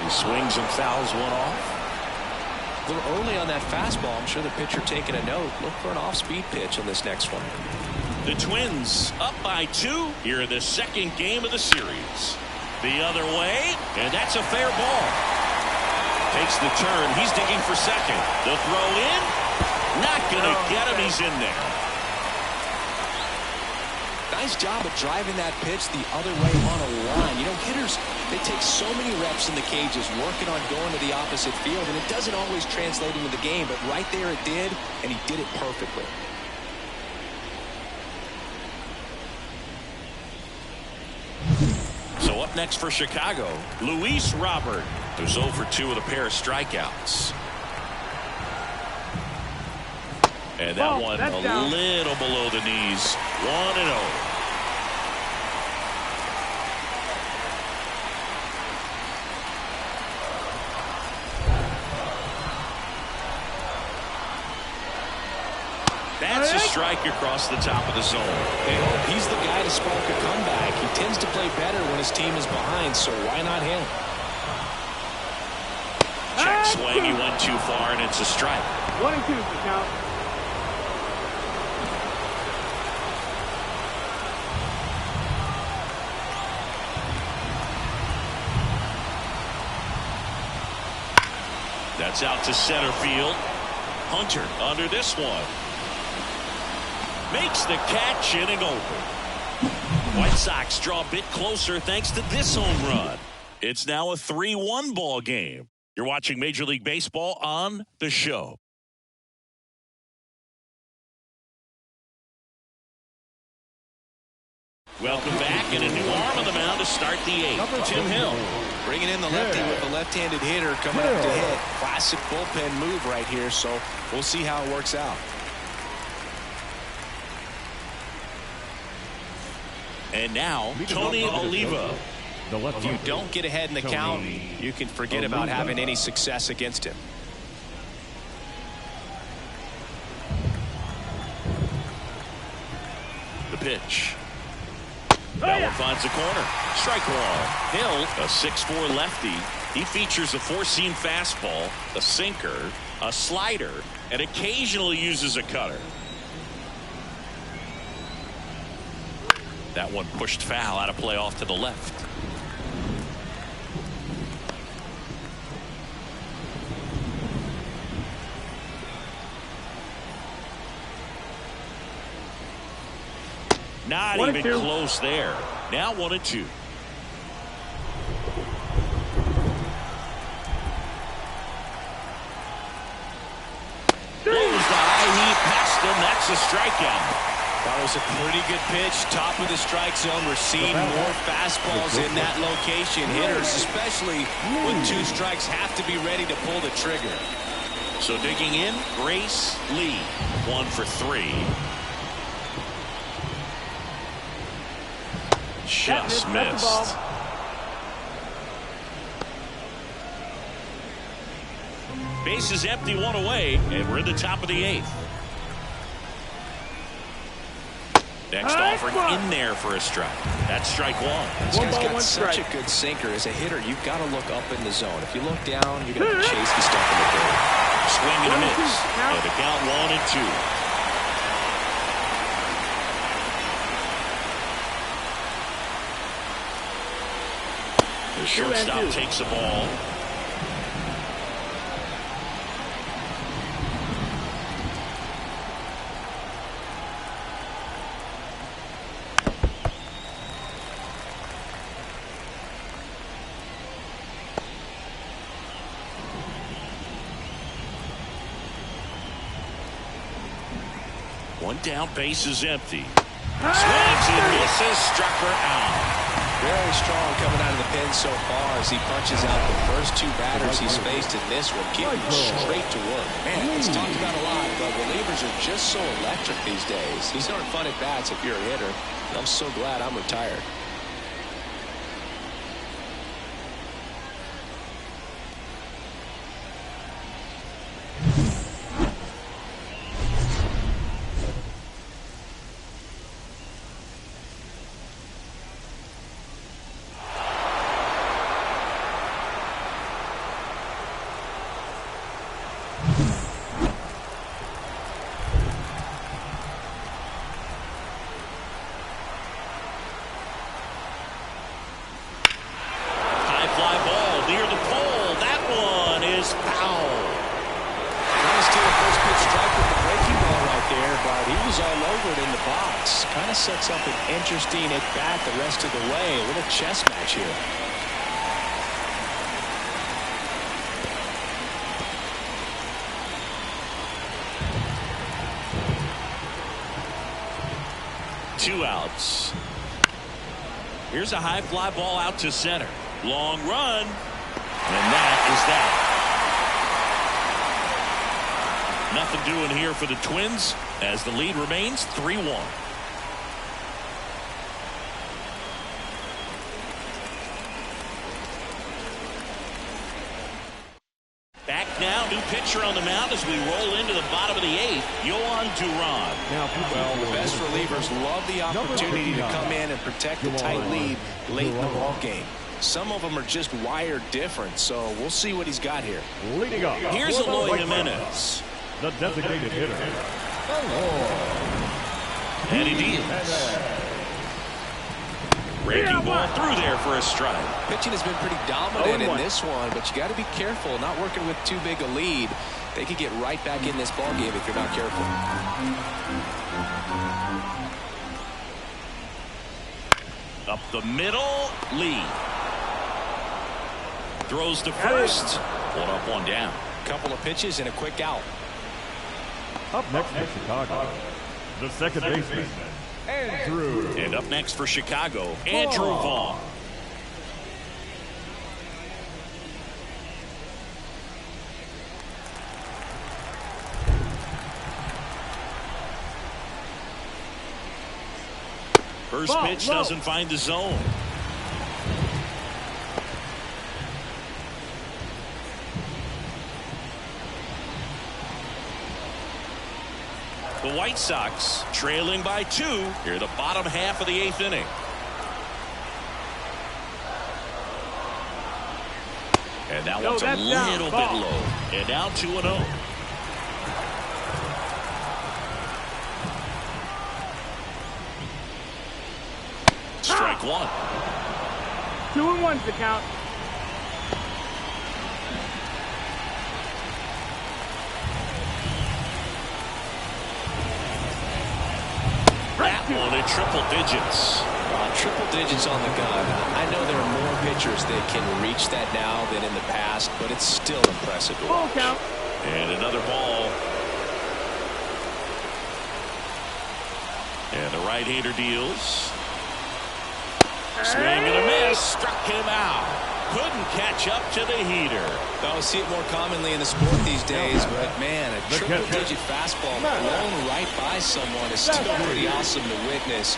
He swings and fouls one off. A little early on that fastball. I'm sure the pitcher taking a note. Look for an off-speed pitch on this next one. The Twins up by 2 here in the second game of the series. The other way, and that's a fair ball. Takes the turn. He's digging for second. The throw in. Not going to get him. He's in there. Nice job of driving that pitch the other way on a line. You know, hitters, they take so many reps in the cages working on going to the opposite field, and it doesn't always translate into the game, but right there it did, and he did it perfectly. So up next for Chicago, Luis Robert, who's 0 for 2 with a pair of strikeouts. And that one a little below the knees. 1-0. That's a strike across the top of the zone. They hope he's the guy to spark a comeback. He tends to play better when his team is behind, so why not him? Check swing. He went too far, and it's a strike. 1-2 to count. That's out to center field. Hunter under this one. Makes the catch, inning over. White Sox draw a bit closer thanks to this home run. It's now a 3-1 ball game. You're watching Major League Baseball on The Show. Welcome back, and a new arm on the mound to start the 8th. Tim Hill. Bringing in the lefty with the left-handed hitter coming up to hit. Classic bullpen move right here, so we'll see how it works out. And now, Tony Oliva. If you don't get ahead in the count, you can forget about having any success against him. The pitch. That one finds the corner. Strike one. Hill, a 6'4 lefty. He features a four-seam fastball, a sinker, a slider, and occasionally uses a cutter. That one pushed foul, out of play off to the left. Not even close there. Now 1-2. Blows the high heat past him. That's a strikeout. That was a pretty good pitch. Top of the strike zone. We're seeing more fastballs in that location. Hitters, especially with 2 strikes, have to be ready to pull the trigger. So digging in, Grace Lee. 1 for 3. Just missed. Base is empty, 1 away, and we're in the top of the 8th. Next offering in there for a strike. That's strike 1. This guy's got such a good sinker. As a hitter, you've got to look up in the zone. If you look down, you're going to be chasing stuff in the dirt. Swing and a miss. And the count 1-2. The shortstop takes the ball. One down, base is empty. Swings and misses, struck her out. Very strong coming out of the pen so far as he punches out the first two batters he's faced in this one, keeping straight to work. Man, it's talked about a lot, but relievers are just so electric these days. These aren't fun at bats if you're a hitter. I'm so glad I'm retired. Sets up an interesting at-bat the rest of the way. A little chess match here. Two outs. Here's a high fly ball out to center. Long run. And that is that. Nothing doing here for the Twins as the lead remains 3-1. Back now, new pitcher on the mound as we roll into the bottom of the eighth. Yohan Duran. Well, the best relievers love the opportunity to come in and protect the tight lead late in the ball game. Some of them are just wired different, so we'll see what he's got here. Leading up. Here's Eloy Jimenez. The designated hitter. And he deals. Breaking ball through there for a strike. Pitching has been pretty dominant in this one, but you got to be careful not working with too big a lead. They could get right back in this ball game if you're not careful. Up the middle, Lee. Throws to first. One up, one down. Couple of pitches and a quick out. Up next for Chicago, the second baseman, Andrew. And up next for Chicago, Andrew Vaughn. First pitch doesn't find the zone. The White Sox trailing by 2 here the bottom half of the 8th inning. And that one's a little bit low. And now 2-0. Strike one. 2-1's the count. That one at triple digits. Triple digits on the gun. I know there are more pitchers that can reach that now than in the past, but it's still impressive to watch. Count. And another ball. And the right-hander deals. Swing and a miss. Struck him out. Couldn't catch up to the heater. I see it more commonly in the sport these days, but man, a triple-digit fastball blown right by someone is still pretty awesome to witness.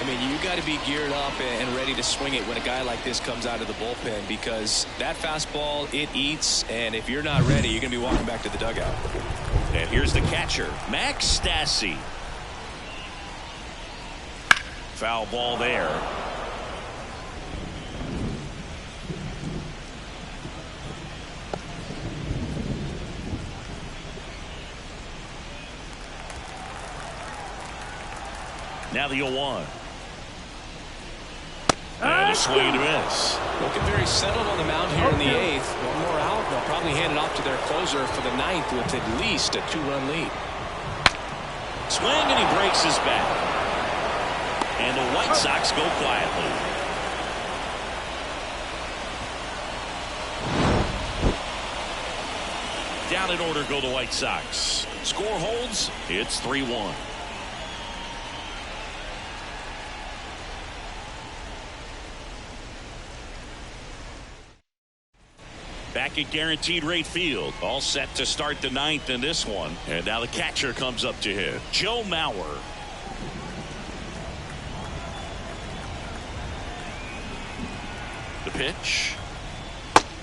I mean, you got to be geared up and ready to swing it when a guy like this comes out of the bullpen, because that fastball, it eats, and if you're not ready, you're going to be walking back to the dugout. And here's the catcher, Max Stassi. Foul ball there. Now the 0-1. And a swing and a miss. Looking very settled on the mound here in the 8th. One more out. They'll probably hand it off to their closer for the 9th with at least a 2-run lead. Swing and he breaks his back. And the White Sox go quietly. Down in order go the White Sox. Score holds. It's 3-1. Back at Guaranteed Rate Field. All set to start the ninth in this one. And now the catcher comes up to hit. Joe Mauer. The pitch.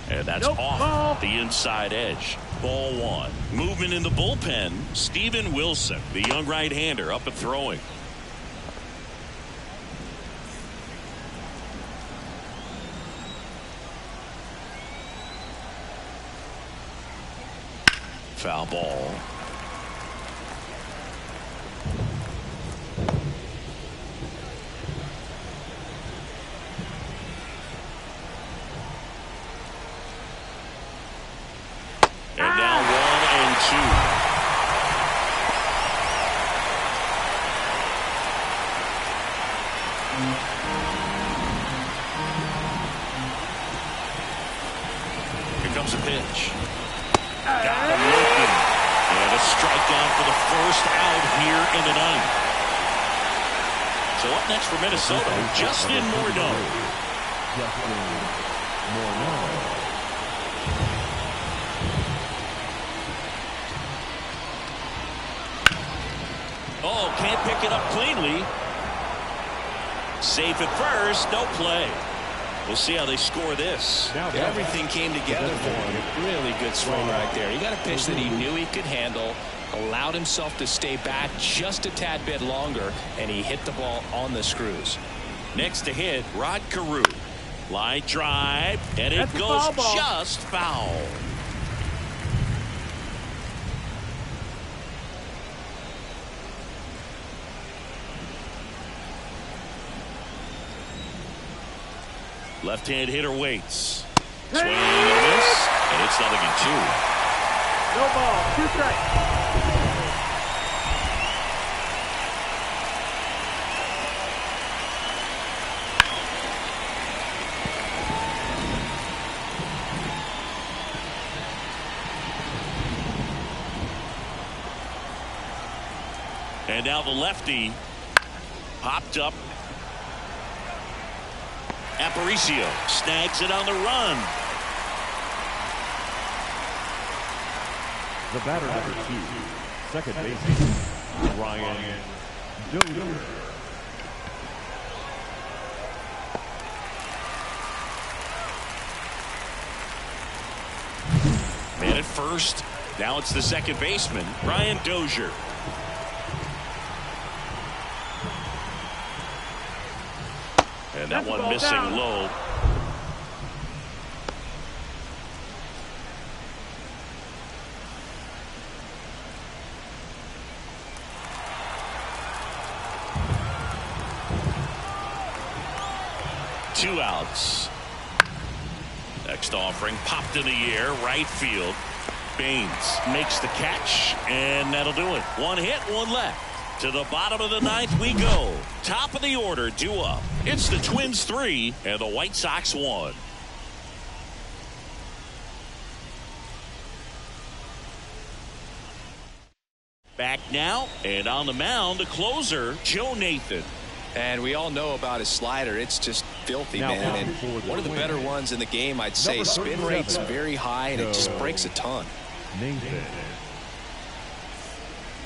And that's off the inside edge. Ball one. Movement in the bullpen. Steven Wilson, the young right-hander, up and throwing. Foul ball. And now 1-2. Here comes a pitch. Got him looking. And a strikeout for the first out here in the ninth. So up next for Minnesota, Justin Morneau. Oh, can't pick it up cleanly. Safe at first, no play. We'll see how they score this. Everything came together for him. Really good swing right there. He got a pitch that he knew he could handle, allowed himself to stay back just a tad bit longer, and he hit the ball on the screws. Next to hit, Rod Carew. Line drive, and it goes just foul. Left-hand hitter waits. Swing and a miss, and it's 0-2. No ball, 2 strikes. And now the lefty popped up. Aparicio snags it on the run. The batter number 2, second baseman, Ryan Dozier. Man at first. Now it's the second baseman, Brian Dozier. And that one missing low. Two outs. Next offering popped in the air, right field. Baines makes the catch, and that'll do it. One hit, one left. To the bottom of the ninth we go. Top of the order, due up. It's the Twins 3 and the White Sox 1. Back now, and on the mound, the closer, Joe Nathan. And we all know about his slider. It's just filthy, Now man. batting And for the one of the Twins. better ones in the game, I'd say. Number Spin 37. rate's very high, and it just breaks a ton. Nathan.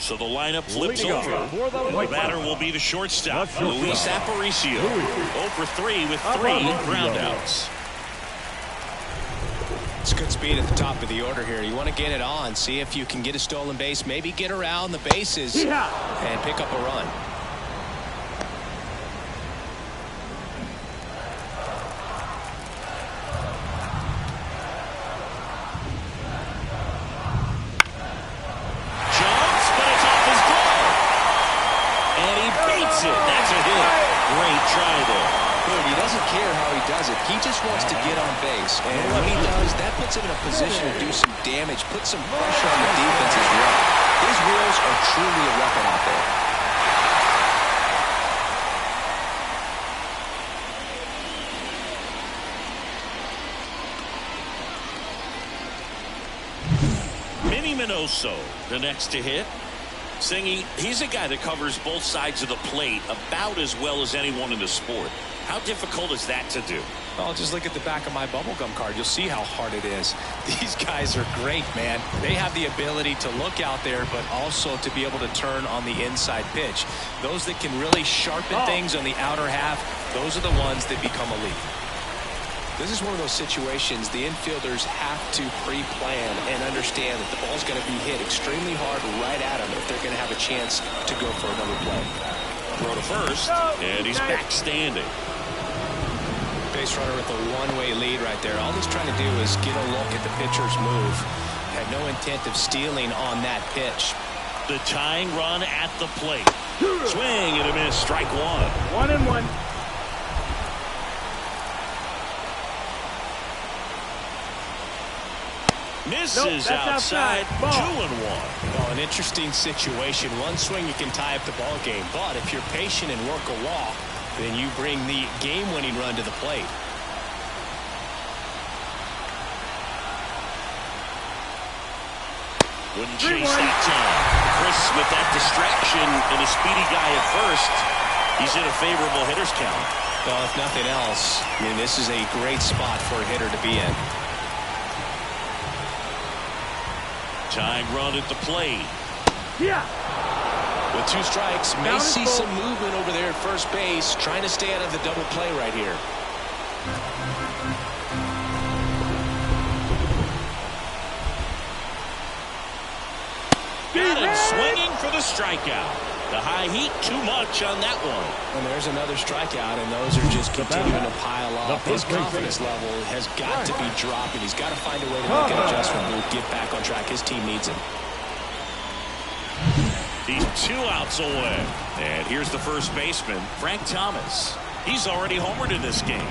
So the lineup flips Leading over. off for the The White batter Sox. will be the shortstop, The shortstop. Luis Aparicio. 0 for 3 with 3 groundouts. It's good speed at the top of the order here. You want to get it on, see if you can get a stolen base, maybe get around the bases and pick up a run. Jumps, but it's off his glove. And he beats it. That's a hit. Great try there. Dude, he doesn't care how he does it. He just wants to get on base. And when he does, that puts him in a position to do some damage, put some pressure on the defense as well. His wheels are truly a weapon out there. Minnie Minoso, the next to hit. Singy, he's a guy that covers both sides of the plate about as well as anyone in the sport. How difficult is that to do? Well, just look at the back of my bubblegum card. You'll see how hard it is. These guys are great, man. They have the ability to look out there, but also to be able to turn on the inside pitch. Those that can really sharpen things on the outer half, those are the ones that become elite. This is one of those situations the infielders have to pre-plan and understand that the ball's going to be hit extremely hard right at them if they're going to have a chance to go for another play. Throw to first, and he's back standing. Base runner with a one-way lead right there. All he's trying to do is get a look at the pitcher's move. Had no intent of stealing on that pitch. The tying run at the plate. Swing and a miss. Strike one. 1-1. Misses outside. 2-1. Well, an interesting situation. One swing you can tie up the ball game, but if you're patient and work a walk, then you bring the game-winning run to the plate. Wouldn't chase that time. Chris with that distraction and a speedy guy at first. He's in a favorable hitter's count. Well, if nothing else, I mean, this is a great spot for a hitter to be in. Tying run at the plate. Yeah. With 2 strikes, may see some movement over there at first base, trying to stay out of the double play right here. Got him swinging for the strikeout. The high heat, too much on that one. And there's another strikeout, and those are just continuing to pile up. His confidence level has got to be dropping. He's got to find a way to make an adjustment move, get back on track. His team needs him. He's 2 outs away. And here's the first baseman, Frank Thomas. He's already homered in this game.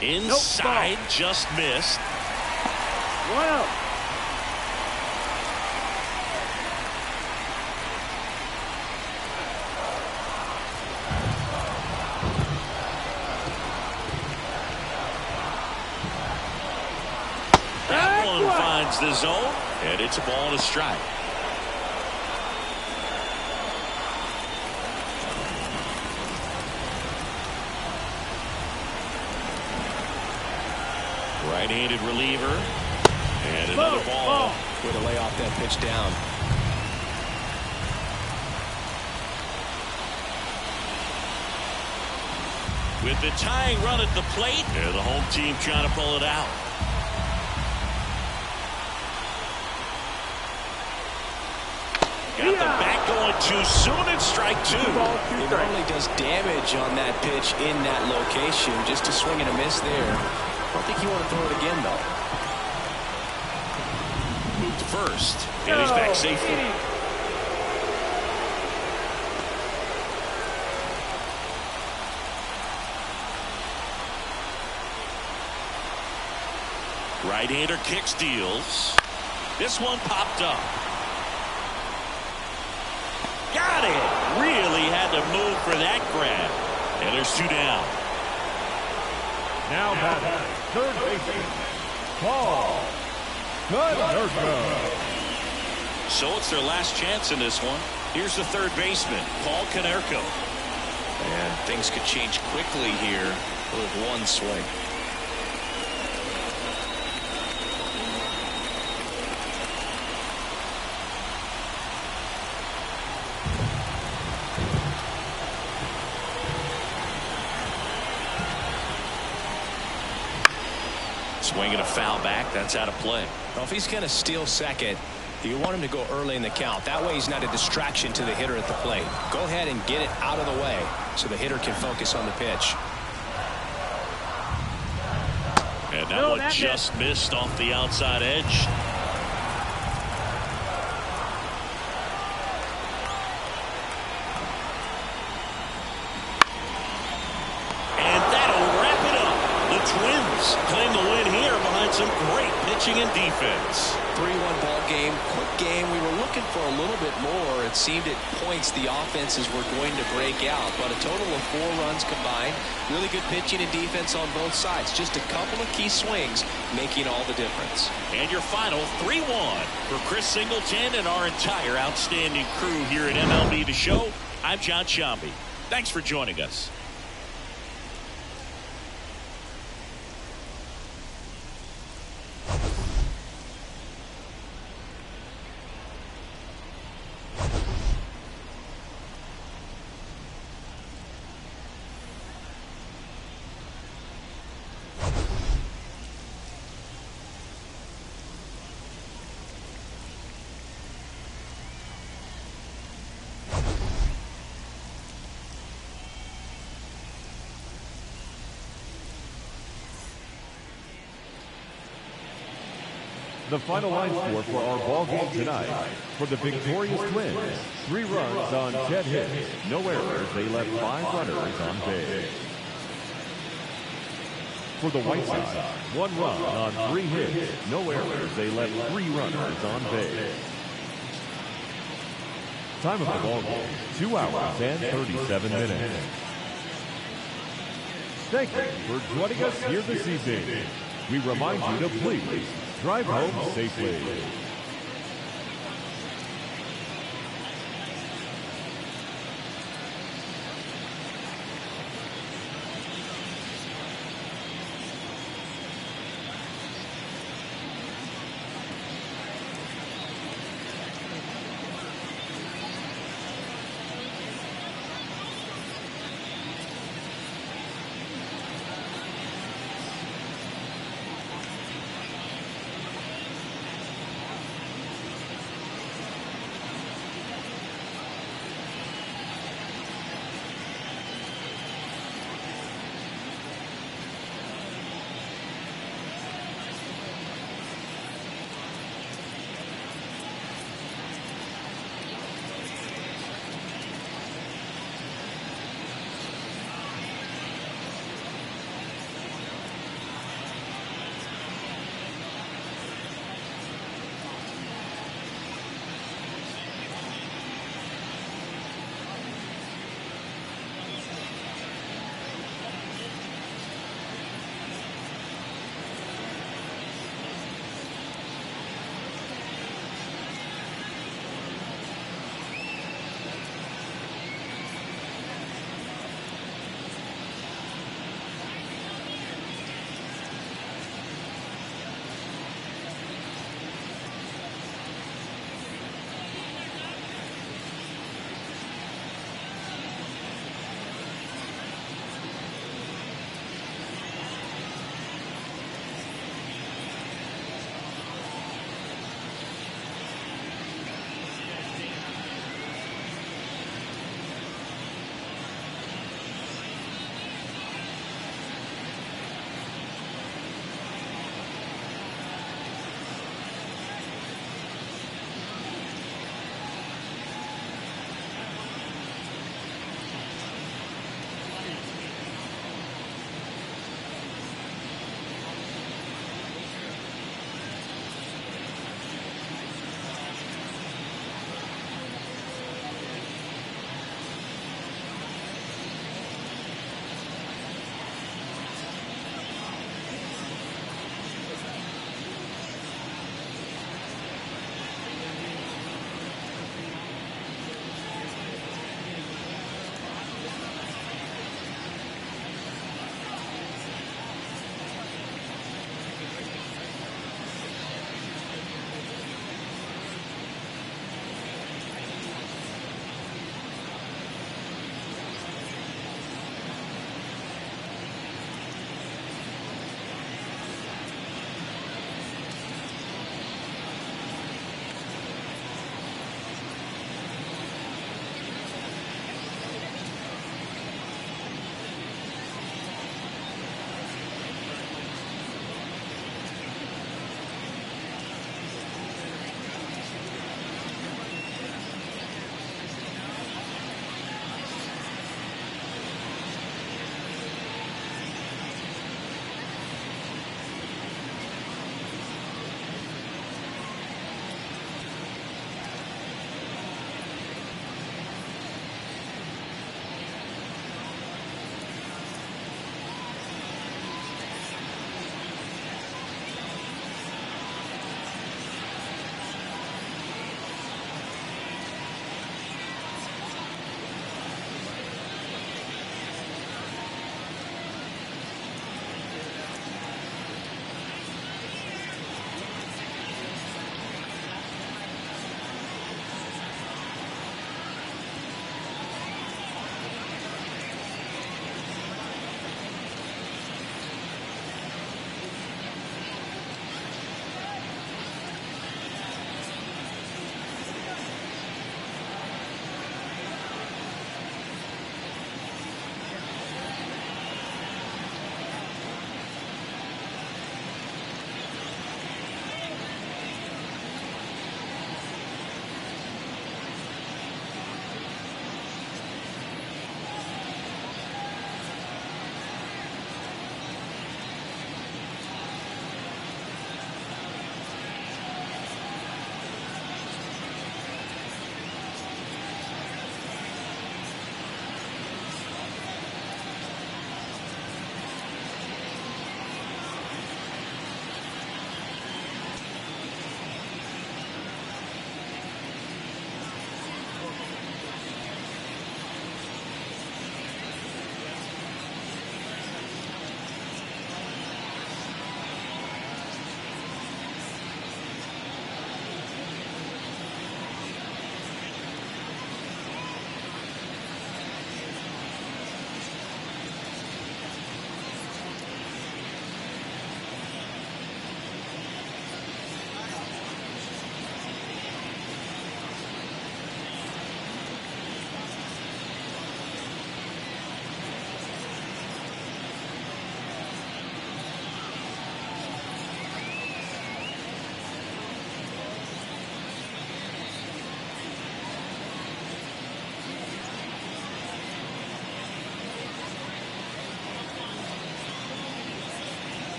Inside, just missed. 1-0. That one finds the zone, and it's a ball and a strike. Right-handed reliever. And another ball. Way to lay off that pitch down. With the tying run at the plate, and the home team trying to pull it out. Got the bat going too soon and strike 2. It only does damage on that pitch in that location. Just a swing and a miss there. I don't think you want to throw it again, though. Moved to first, and he's back safely. Right-hander kick steals. This one popped up. Got it. Really had to move for that grab. And there's 2 down. Now batting, third baseman, Paul Konerko. So it's their last chance in this one. Here's the third baseman, Paul Konerko. And things could change quickly here with one swing. Swinging a foul back. That's out of play. Well, if he's going to steal second, you want him to go early in the count. That way he's not a distraction to the hitter at the plate. Go ahead and get it out of the way so the hitter can focus on the pitch. And that one just missed off the outside edge. And that'll wrap it up. The Twins claim the win here behind some great pitching and defense. 3-1 ball game, quick game. We were looking for a little bit more. It seemed at points the offenses were going to break out, but a total of 4 runs combined. Really good pitching and defense on both sides. Just a couple of key swings making all the difference. And your final 3-1 for Chris Singleton and our entire outstanding crew here at MLB The Show. I'm John Sciambi. Thanks for joining us. The final line score for our ball game tonight. For the victorious Twins, 3 runs on 10 hits, no errors. They left 5 runners on base. For the White Sox, 1 run on 3 hits, no errors. They left 3 runners on base. Time of the ball game, 2 hours and 37 minutes. Thank you for joining us here this evening. We remind you to please drive home safely.